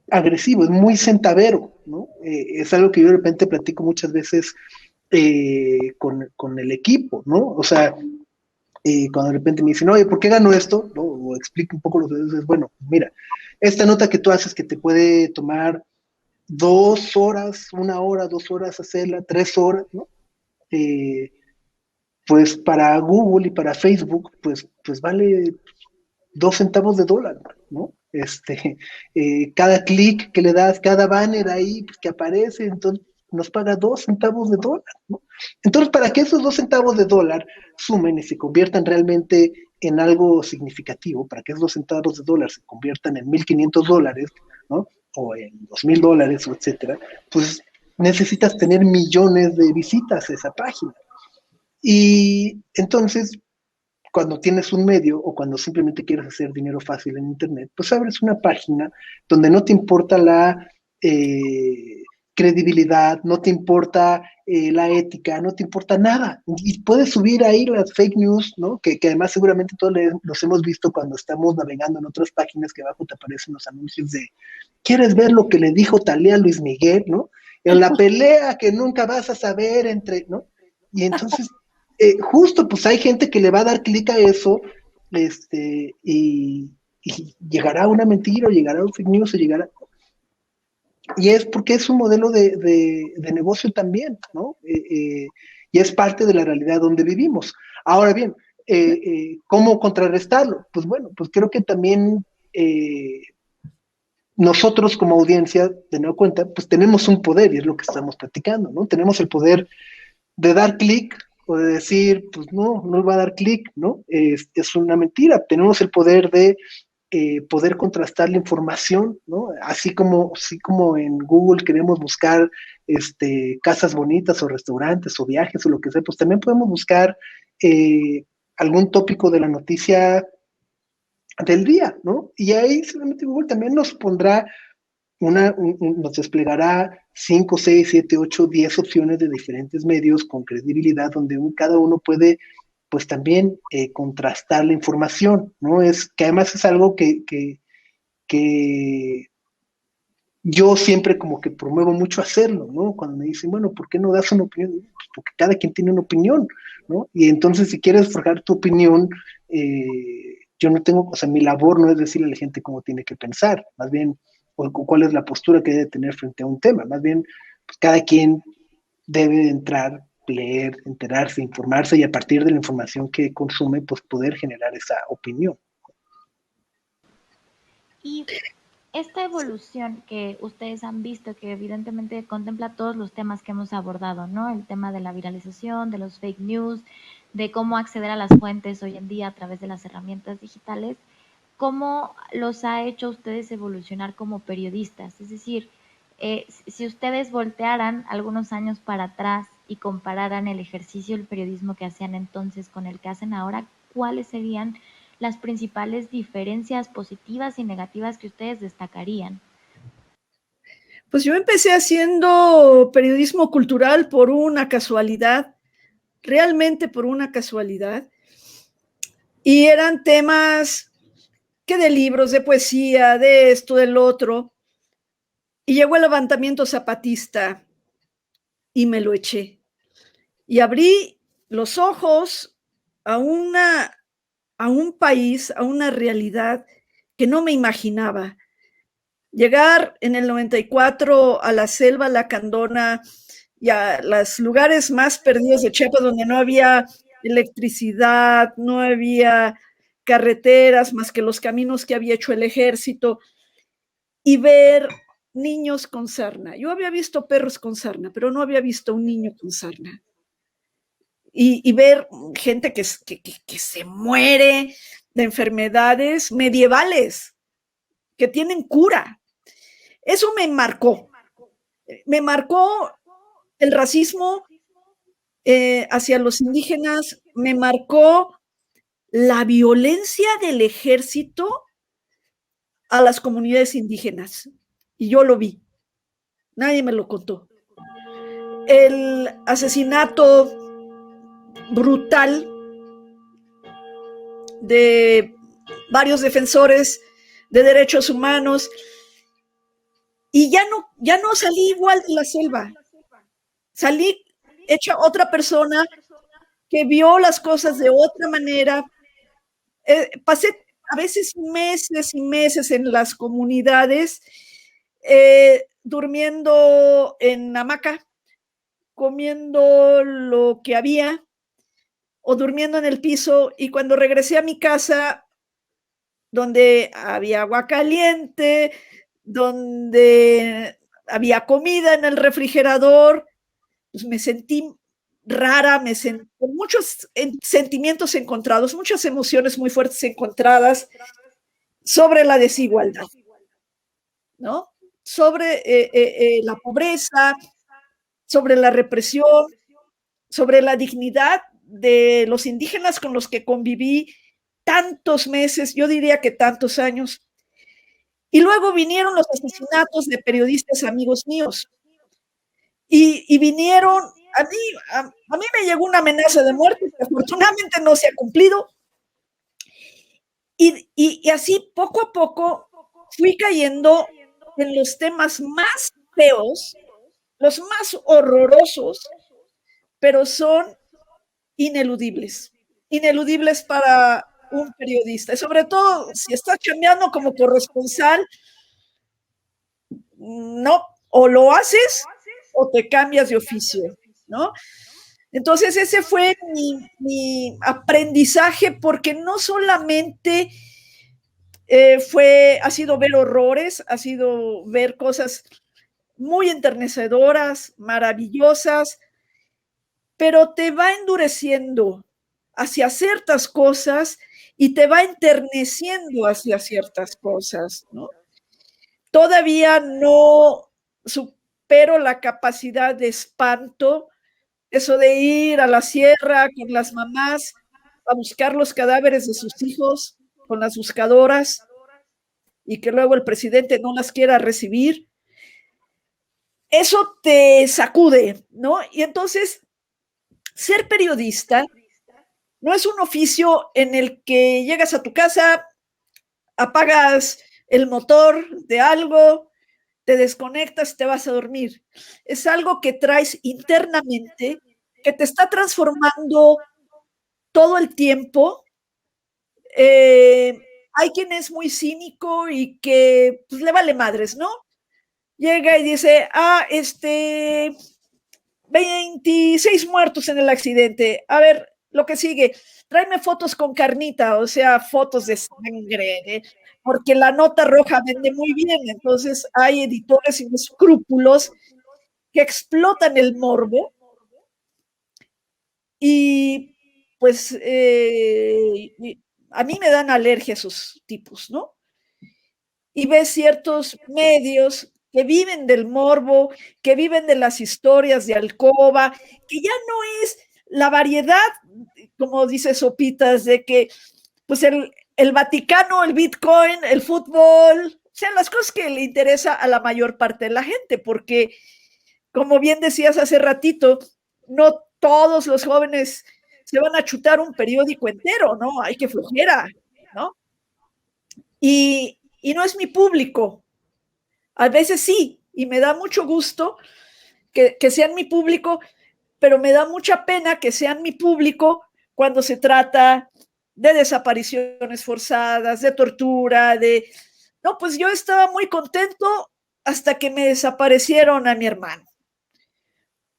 agresivo, es muy centavero, ¿no? Es algo que yo de repente platico muchas veces con el equipo, ¿no? O sea, cuando de repente me dicen, oye, ¿por qué gano esto? ¿No? O explico un poco los dedos, bueno, mira, esta nota que tú haces que te puede tomar 2 horas, 1 hora, 2 horas hacerla, 3 horas, ¿no? Pues para Google y para Facebook, pues vale 2 centavos de dólar, ¿no? Cada clic que le das, cada banner ahí pues, que aparece, entonces nos paga 2 centavos de dólar, ¿no? Entonces, para que esos 2 centavos de dólar sumen y se conviertan realmente en algo significativo, para que esos 2 centavos de dólar se conviertan en $1,500, ¿no? O en $2,000, etcétera, pues necesitas tener millones de visitas a esa página. Y entonces, cuando tienes un medio o cuando simplemente quieres hacer dinero fácil en Internet, pues abres una página donde no te importa la credibilidad, no te importa la ética, no te importa nada. Y puedes subir ahí las fake news, ¿no? Que además seguramente todos los hemos visto cuando estamos navegando en otras páginas que abajo te aparecen los anuncios de ¿quieres ver lo que le dijo Talía a Luis Miguel, ¿no? En la pelea que nunca vas a saber entre, ¿no? Y entonces justo, pues hay gente que le va a dar clic a eso, y llegará una mentira, o llegará un fake news, o llegará. Y es porque es un modelo de negocio también, ¿no? Y es parte de la realidad donde vivimos. Ahora bien, ¿cómo contrarrestarlo? Pues bueno, pues creo que también nosotros como audiencia, de nueva cuenta, pues tenemos un poder, y es lo que estamos platicando, ¿no? Tenemos el poder de dar clic o de decir, pues no va a dar clic, ¿no? Es una mentira. Tenemos el poder de poder contrastar la información, ¿no? Así como en Google queremos buscar casas bonitas o restaurantes o viajes o lo que sea, pues también podemos buscar algún tópico de la noticia del día, ¿no? Y ahí seguramente Google también nos pondrá nos desplegará 5, 6, 7, 8, 10 opciones de diferentes medios con credibilidad donde cada uno puede pues también contrastar la información, ¿no? Es que además es algo que yo siempre como que promuevo mucho hacerlo, ¿no? Cuando me dicen, bueno, ¿por qué no das una opinión? Pues porque cada quien tiene una opinión, ¿no? Y entonces si quieres forjar tu opinión, yo no tengo, o sea, mi labor no es decirle a la gente cómo tiene que pensar, más bien o cuál es la postura que debe tener frente a un tema. Más bien, pues cada quien debe entrar, leer, enterarse, informarse y a partir de la información que consume, pues poder generar esa opinión. Y esta evolución que ustedes han visto, que evidentemente contempla todos los temas que hemos abordado, ¿no? El tema de la viralización, de los fake news, de cómo acceder a las fuentes hoy en día a través de las herramientas digitales, ¿cómo los ha hecho ustedes evolucionar como periodistas? Es decir, si ustedes voltearan algunos años para atrás y compararan el ejercicio del periodismo que hacían entonces con el que hacen ahora, ¿cuáles serían las principales diferencias positivas y negativas que ustedes destacarían? Pues yo empecé haciendo periodismo cultural por una casualidad, realmente por una casualidad, y eran temas que de libros, de poesía, de esto, del otro, y llegó el levantamiento zapatista y me lo eché. Y abrí los ojos a un país, a una realidad que no me imaginaba. Llegar en el 94 a la selva lacandona y a los lugares más perdidos de Chiapas, donde no había electricidad, no había carreteras más que los caminos que había hecho el ejército, y ver niños con sarna. Yo había visto perros con sarna, pero no había visto un niño con sarna. Y ver gente que se muere de enfermedades medievales, que tienen cura. Eso me marcó. Me marcó el racismo hacia los indígenas, me marcó la violencia del ejército a las comunidades indígenas. Y yo lo vi. Nadie me lo contó. El asesinato brutal de varios defensores de derechos humanos, y ya no salí igual de la selva. Salí hecha otra persona que vio las cosas de otra manera. Pasé a veces meses y meses en las comunidades, durmiendo en hamaca, comiendo lo que había o durmiendo en el piso, y cuando regresé a mi casa, donde había agua caliente, donde había comida en el refrigerador, pues me sentí rara, con muchos sentimientos encontrados, muchas emociones muy fuertes encontradas sobre la desigualdad, ¿no? Sobre la pobreza, sobre la represión, sobre la dignidad de los indígenas con los que conviví tantos meses, yo diría que tantos años. Y luego vinieron los asesinatos de periodistas amigos míos. Y vinieron, a mí me llegó una amenaza de muerte, que afortunadamente no se ha cumplido. Y así, poco a poco, fui cayendo en los temas más feos, los más horrorosos, pero son ineludibles para un periodista, y sobre todo si está chambeando como corresponsal, no, o lo haces o te cambias de oficio, ¿no? Entonces ese fue mi aprendizaje, porque no solamente ha sido ver horrores, ha sido ver cosas muy enternecedoras, maravillosas, pero te va endureciendo hacia ciertas cosas y te va enterneciendo hacia ciertas cosas, ¿no? Todavía no supero la capacidad de espanto, eso de ir a la sierra con las mamás a buscar los cadáveres de sus hijos con las buscadoras y que luego el presidente no las quiera recibir. Eso te sacude, ¿no? Y entonces, ser periodista no es un oficio en el que llegas a tu casa, apagas el motor de algo, te desconectas, te vas a dormir. Es algo que traes internamente, que te está transformando todo el tiempo. Hay quien es muy cínico y que pues, le vale madres, ¿no? Llega y dice, 26 muertos en el accidente. A ver, lo que sigue, tráeme fotos con carnita, o sea, fotos de sangre, porque la nota roja vende muy bien. Entonces hay editores sin escrúpulos que explotan el morbo y pues a mí me dan alergia esos tipos, ¿no? Y ves ciertos medios que viven del morbo, que viven de las historias de alcoba, que ya no es la variedad, como dice Sopitas, de que pues el Vaticano, el Bitcoin, el fútbol, o sea, las cosas que le interesa a la mayor parte de la gente, porque como bien decías hace ratito, no todos los jóvenes se van a chutar un periódico entero, ¿no? Hay que flojera, ¿no? Y no es mi público. A veces sí, y me da mucho gusto que sean mi público, pero me da mucha pena que sean mi público cuando se trata de desapariciones forzadas, de tortura, No, pues yo estaba muy contento hasta que me desaparecieron a mi hermano,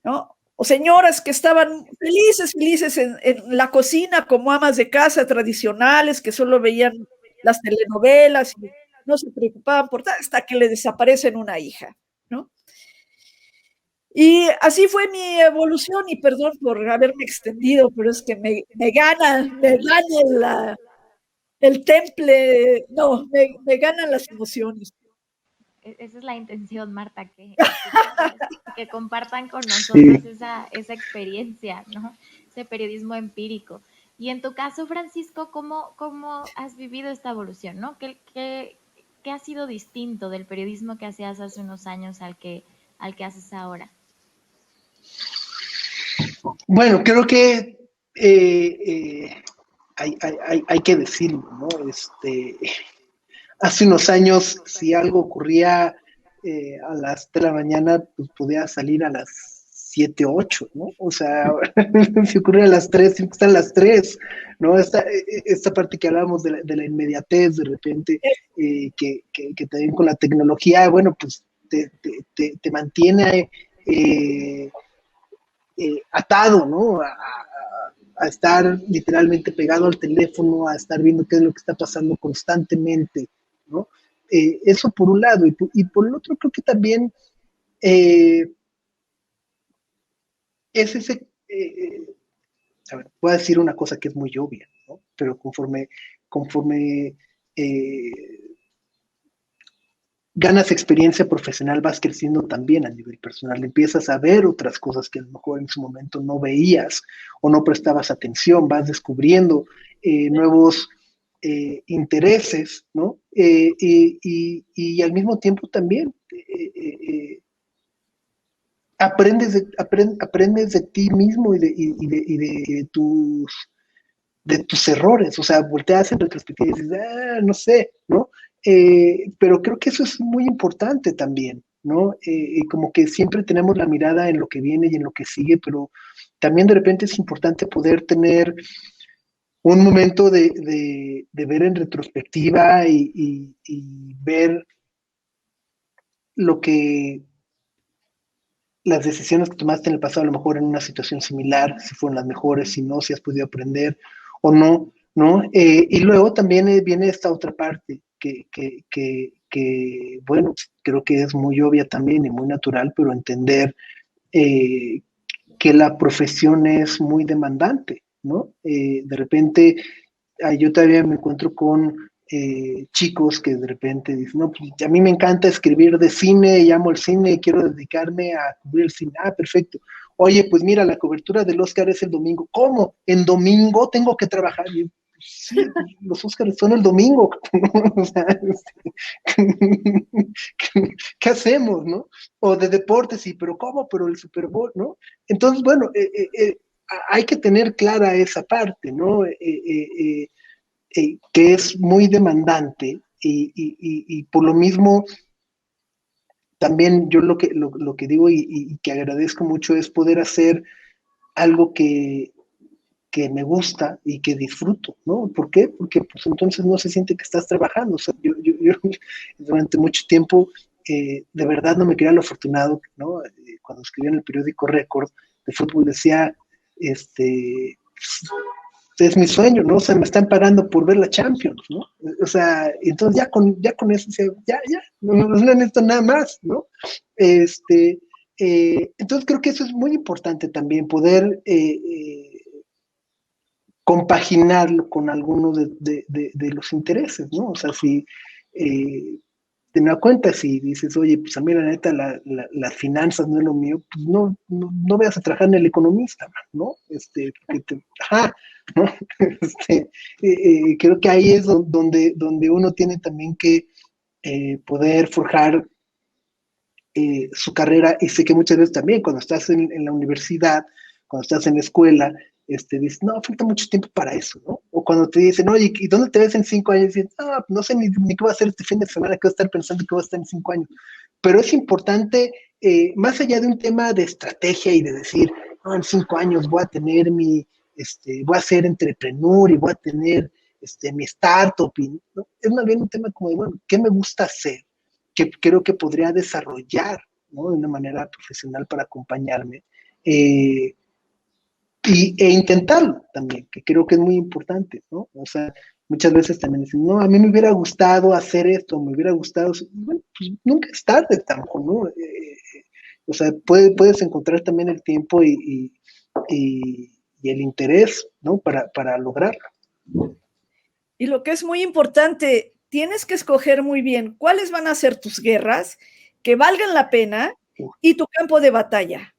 ¿no? O señoras que estaban felices en la cocina como amas de casa tradicionales, que solo veían las telenovelas y no se preocupaban por nada hasta que le desaparecen una hija, ¿no? Y así fue mi evolución, y perdón por haberme extendido, pero es que me gana el temple, no, me ganan las emociones. Esa es la intención, Marta, que compartan con nosotros esa experiencia, ¿no? Ese periodismo empírico. Y en tu caso, Francisco, ¿cómo has vivido esta evolución, ¿no? ¿Qué ha sido distinto del periodismo que hacías hace unos años al que haces ahora? Bueno, creo que hay que decirlo, ¿no? Hace unos años, si algo ocurría a las 3 de la mañana, pues podía salir a las 7, 8, ¿no? O sea, si ocurría a las 3, siempre están las 3, ¿no? Esta parte que hablábamos de la inmediatez, de repente, que también con la tecnología, bueno, pues te mantiene atado, ¿no? A estar literalmente pegado al teléfono, a estar viendo qué es lo que está pasando constantemente, ¿no? Eso por un lado, y por el otro creo que también es ese, a ver, voy a decir una cosa que es muy obvia, ¿no? Pero conforme ganas experiencia profesional, vas creciendo también a nivel personal, empiezas a ver otras cosas que a lo mejor en su momento no veías o no prestabas atención, vas descubriendo nuevos intereses, ¿no? Y al mismo tiempo también aprendes de ti mismo y de tus errores, o sea, volteas en retrospectiva y dices, no sé, ¿no? Pero creo que eso es muy importante también, ¿no? Como que siempre tenemos la mirada en lo que viene y en lo que sigue, pero también de repente es importante poder tener un momento de ver en retrospectiva y ver lo que las decisiones que tomaste en el pasado, a lo mejor en una situación similar, si fueron las mejores, si no, si has podido aprender o no, ¿no? Y luego también viene esta otra parte que, bueno, creo que es muy obvia también y muy natural, pero entender que la profesión es muy demandante, ¿no? De repente, yo todavía me encuentro con chicos que de repente dicen, no, pues a mí me encanta escribir de cine, y amo el cine y quiero dedicarme a cubrir el cine. Ah, perfecto. Oye, pues mira, la cobertura del Oscar es el domingo. ¿Cómo? ¿En domingo tengo que trabajar? Y, pues, sí, los Oscars son el domingo. O sea, ¿qué hacemos, no? O de deportes, sí, pero ¿cómo? Pero el Super Bowl, ¿no? Entonces, bueno, hay que tener clara esa parte, ¿no? Que es muy demandante y por lo mismo también yo lo que digo y que agradezco mucho es poder hacer algo que me gusta y que disfruto, ¿no? ¿Por qué? Porque pues entonces no se siente que estás trabajando. O sea, yo durante mucho tiempo de verdad no me creía lo afortunado, ¿no? Cuando escribía en el periódico Récord de fútbol decía, es mi sueño, ¿no? O sea, me están pagando por ver la Champions, ¿no? O sea, entonces ya con eso, o sea, ya, no necesito nada más, ¿no? Entonces creo que eso es muy importante también, poder compaginarlo con algunos de los intereses, ¿no? O sea, si te das cuenta, si dices, oye, pues a mí la neta, las finanzas no es lo mío, pues no vayas a trabajar en El Economista, ¿no? ¿no? Creo que ahí es donde uno tiene también que poder forjar su carrera, y sé que muchas veces también cuando estás en la universidad, cuando estás en la escuela, dices, no, falta mucho tiempo para eso, ¿no? O cuando te dicen, oye, ¿y dónde te ves en 5 años? Y dices, no sé ni qué voy a hacer este fin de semana, qué voy a estar pensando que voy a estar en 5 años. Pero es importante, más allá de un tema de estrategia y de decir, no, en 5 años voy a tener mi voy a ser entrepreneur y voy a tener mi startup, ¿no? Es más bien un tema como de, bueno, ¿qué me gusta hacer? Que creo que podría desarrollar, ¿no? De una manera profesional para acompañarme. E intentarlo también, que creo que es muy importante, ¿no? O sea, muchas veces también dicen, no, a mí me hubiera gustado hacer esto, me hubiera gustado, bueno, pues nunca es tarde tampoco, ¿no? O sea, puedes encontrar también el tiempo y el interés, ¿no? Para lograrlo. Y lo que es muy importante, tienes que escoger muy bien cuáles van a ser tus guerras, que valgan la pena, y tu campo de batalla.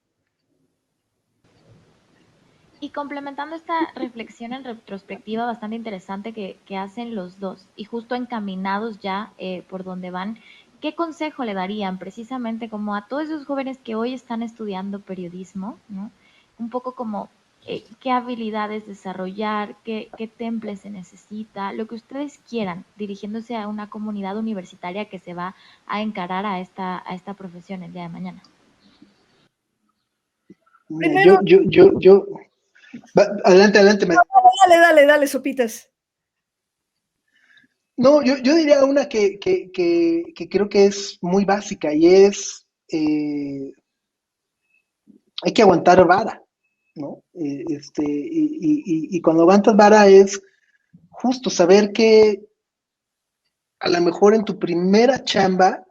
Y complementando esta reflexión en retrospectiva bastante interesante que hacen los dos, y justo encaminados ya por donde van, ¿qué consejo le darían precisamente como a todos esos jóvenes que hoy están estudiando periodismo, ¿no? Un poco como qué habilidades desarrollar, qué temple se necesita, lo que ustedes quieran, dirigiéndose a una comunidad universitaria que se va a encarar a esta profesión el día de mañana? Primero, adelante, Dale, Sopitas. No, yo diría una que creo que es muy básica y es hay que aguantar vara, ¿no? Y cuando aguantas vara es justo saber que a lo mejor en tu primera chamba,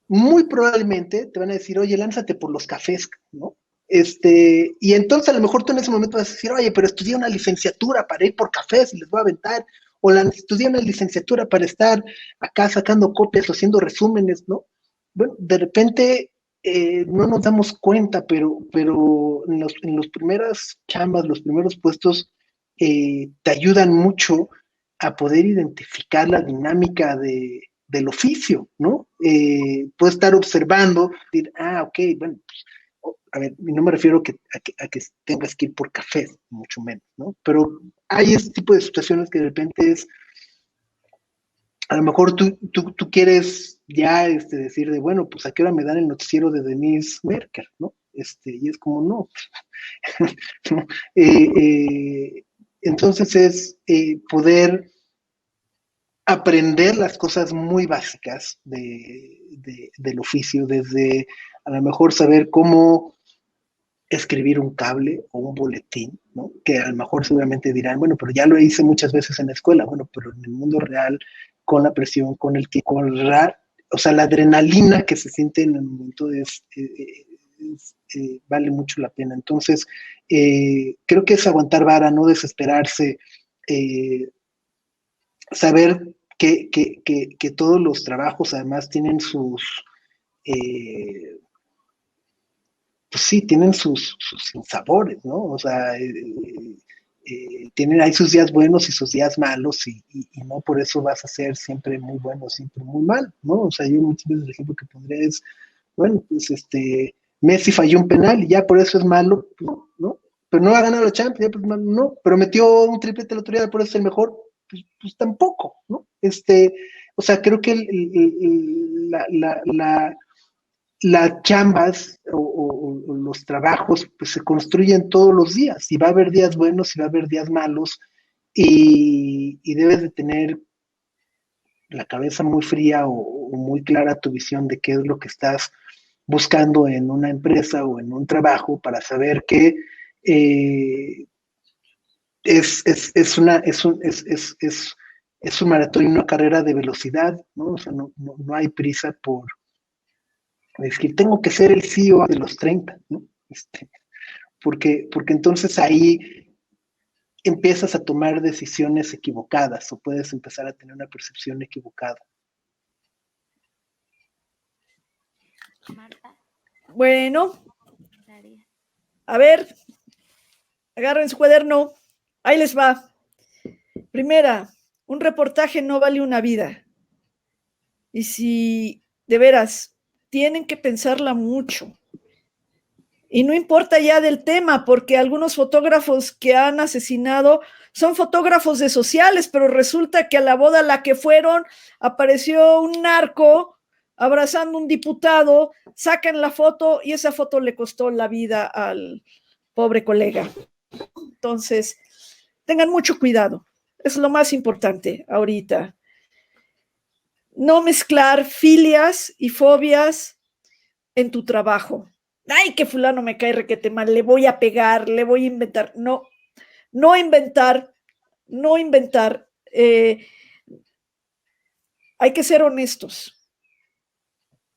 muy probablemente te van a decir, oye, lánzate por los cafés, ¿no? Y entonces a lo mejor tú en ese momento vas a decir, oye, pero estudié una licenciatura para ir por cafés y les voy a aventar, o estudié una licenciatura para estar acá sacando copias o haciendo resúmenes, ¿no? Bueno, de repente no nos damos cuenta, pero en los primeras chambas, los primeros puestos, te ayudan mucho a poder identificar la dinámica del oficio, ¿no? Puedes estar observando, decir, ok, bueno, pues, a ver, no me refiero a que tengas que ir por café, mucho menos, ¿no? Pero hay este tipo de situaciones que de repente es, a lo mejor tú quieres ya decir de, bueno, pues a qué hora me dan el noticiero de Denise Merker, ¿no? Y es como, no. ¿No? Entonces es poder aprender las cosas muy básicas del oficio, desde a lo mejor saber cómo escribir un cable o un boletín, ¿no? Que a lo mejor seguramente dirán, bueno, pero ya lo hice muchas veces en la escuela, bueno, pero en el mundo real, con la presión, con el tiempo, o sea, la adrenalina que se siente en el momento vale mucho la pena. Entonces, creo que es aguantar vara, no desesperarse, saber que todos los trabajos además tienen sus, pues sí, tienen sus sinsabores, ¿no? O sea, hay sus días buenos y sus días malos y no por eso vas a ser siempre muy bueno, siempre muy mal, ¿no? O sea, yo muchas veces el ejemplo que pondré es, bueno, pues Messi falló un penal y ya por eso es malo, ¿no? Pero no ha ganado la Champions, ya pues no, pero metió un triplete el otro día, por eso es el mejor, pues tampoco, ¿no? O sea, creo que las chambas o los trabajos pues se construyen todos los días y va a haber días buenos y va a haber días malos y debes de tener la cabeza muy fría o muy clara tu visión de qué es lo que estás buscando en una empresa o en un trabajo para saber que es un maratón y una carrera de velocidad, ¿no? O sea, no hay prisa por decir, tengo que ser el CEO de los 30, ¿no? Porque entonces ahí empiezas a tomar decisiones equivocadas o puedes empezar a tener una percepción equivocada. Marta. Bueno, a ver, agarren su cuaderno, ahí les va. Primera, un reportaje no vale una vida. Y si de veras tienen que pensarla mucho. Y no importa ya del tema, porque algunos fotógrafos que han asesinado son fotógrafos de sociales, pero resulta que a la boda a la que fueron apareció un narco abrazando a un diputado, sacan la foto y esa foto le costó la vida al pobre colega. Entonces, tengan mucho cuidado. Es lo más importante ahorita. No mezclar filias y fobias en tu trabajo. Ay, que fulano me cae requete mal, le voy a pegar, le voy a inventar. No, no inventar, no inventar. Hay que ser honestos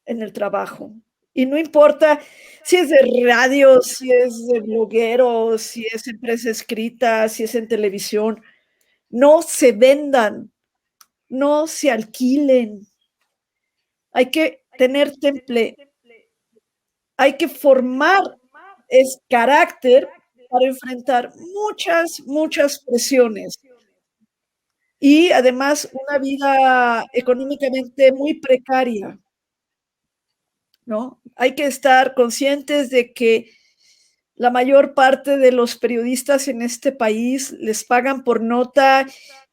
en el trabajo. Y no importa si es de radio, si es de bloguero, si es empresa escrita, si es en televisión. No se vendan, no se alquilen. Hay que tener temple, hay que formar carácter para enfrentar muchas presiones. Y además una vida económicamente muy precaria, ¿no? Hay que estar conscientes de que la mayor parte de los periodistas en este país les pagan por nota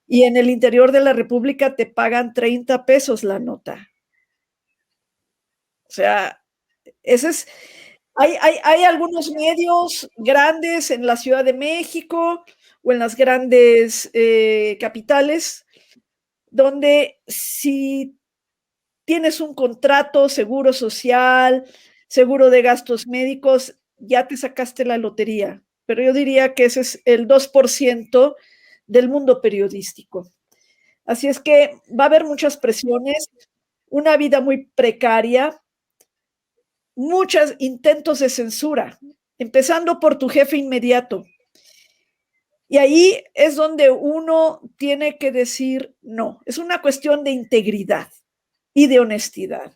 y en el interior de la República te pagan 30 pesos la nota. O sea, ese es, hay algunos medios grandes en la Ciudad de México o en las grandes capitales donde si tienes un contrato, seguro social, seguro de gastos médicos, ya te sacaste la lotería. Pero yo diría que ese es el 2% del mundo periodístico. Así es que va a haber muchas presiones, una vida muy precaria, muchos intentos de censura, empezando por tu jefe inmediato. Y ahí es donde uno tiene que decir no. Es una cuestión de integridad y de honestidad.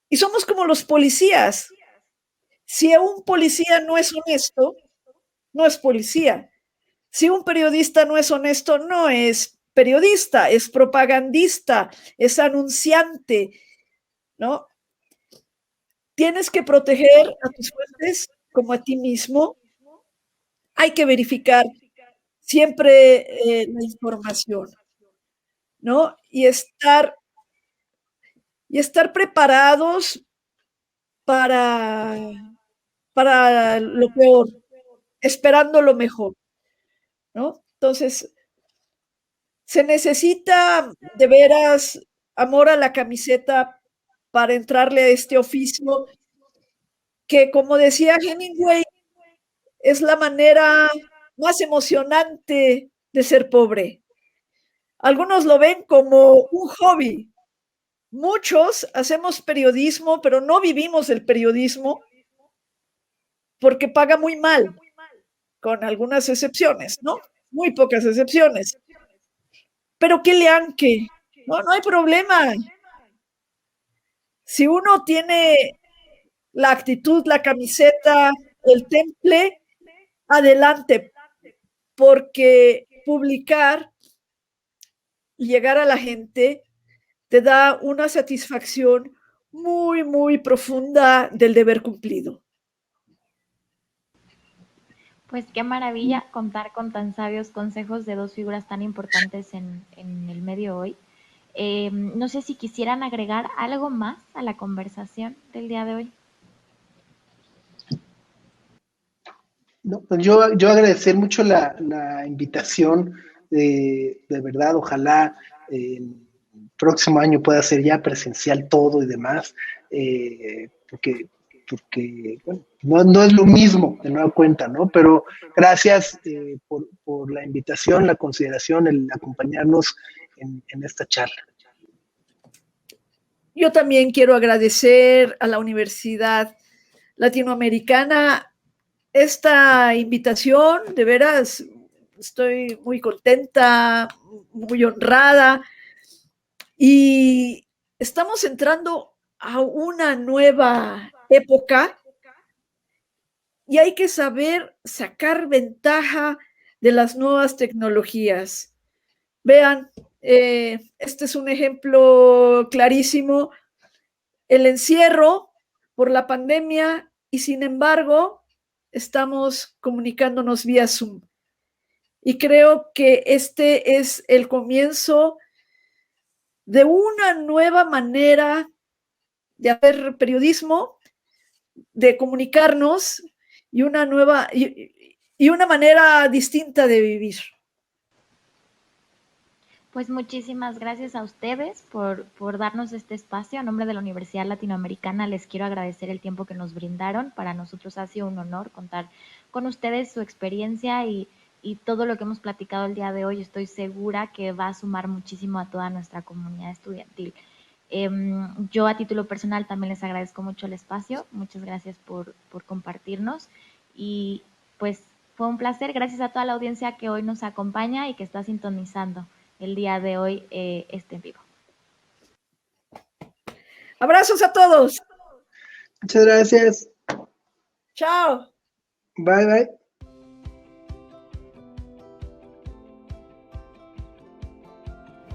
Y somos como los policías. Si un policía no es honesto, no es policía. Si un periodista no es honesto, no es periodista, es propagandista, es anunciante, ¿no? Tienes que proteger a tus fuentes como a ti mismo. Hay que verificar siempre la información, ¿no? Y estar preparados para, para lo peor, esperando lo mejor, ¿no? Entonces, se necesita de veras amor a la camiseta para entrarle a este oficio que, como decía Hemingway, es la manera más emocionante de ser pobre. Algunos lo ven como un hobby. Muchos hacemos periodismo, pero no vivimos el periodismo porque paga muy mal, con algunas excepciones, ¿no? Muy pocas excepciones. Pero ¿qué le anque? No, no hay problema. Si uno tiene la actitud, la camiseta, el temple, adelante, porque publicar y llegar a la gente te da una satisfacción muy profunda del deber cumplido. Pues qué maravilla contar con tan sabios consejos de dos figuras tan importantes en el medio hoy. No sé si quisieran agregar algo más a la conversación del día de hoy. No, pues yo agradecer mucho la invitación, de verdad, ojalá el próximo año pueda ser ya presencial todo y demás, porque bueno, no es lo mismo, de nueva cuenta, ¿no? Pero gracias por la invitación, la consideración, el acompañarnos en esta charla. Yo también quiero agradecer a la Universidad Latinoamericana esta invitación, de veras, estoy muy contenta, muy honrada, y estamos entrando a una nueva época y hay que saber sacar ventaja de las nuevas tecnologías. Vean, este es un ejemplo clarísimo, el encierro por la pandemia y sin embargo estamos comunicándonos vía Zoom. Y creo que este es el comienzo de una nueva manera de hacer periodismo, de comunicarnos y una nueva y una manera distinta de vivir. Pues muchísimas gracias a ustedes por darnos este espacio. A nombre de la Universidad Latinoamericana les quiero agradecer el tiempo que nos brindaron. Para nosotros ha sido un honor contar con ustedes, su experiencia y todo lo que hemos platicado el día de hoy. Estoy segura que va a sumar muchísimo a toda nuestra comunidad estudiantil. Yo a título personal también les agradezco mucho el espacio. Muchas gracias por compartirnos y pues fue un placer. Gracias a toda la audiencia que hoy nos acompaña y que está sintonizando el día de hoy en vivo. Abrazos a todos. Muchas gracias. Chao. Bye, bye.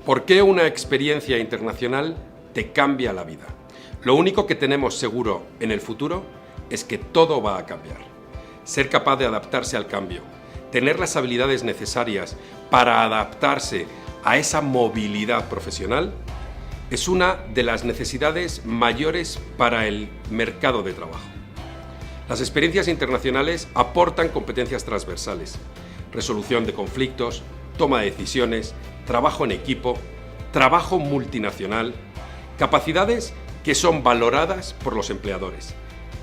¿Por qué una experiencia internacional te cambia la vida? Lo único que tenemos seguro en el futuro es que todo va a cambiar. Ser capaz de adaptarse al cambio, tener las habilidades necesarias para adaptarse a esa movilidad profesional, es una de las necesidades mayores para el mercado de trabajo. Las experiencias internacionales aportan competencias transversales, resolución de conflictos, toma de decisiones, trabajo en equipo, trabajo multinacional, capacidades que son valoradas por los empleadores.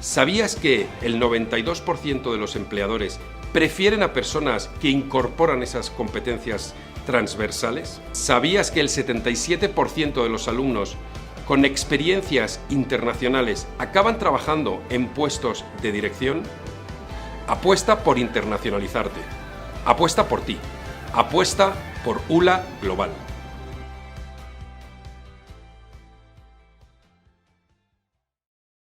¿Sabías que el 92% de los empleadores prefieren a personas que incorporan esas competencias transversales? ¿Sabías que el 77% de los alumnos con experiencias internacionales acaban trabajando en puestos de dirección? Apuesta por internacionalizarte. Apuesta por ti. Apuesta por ULA Global.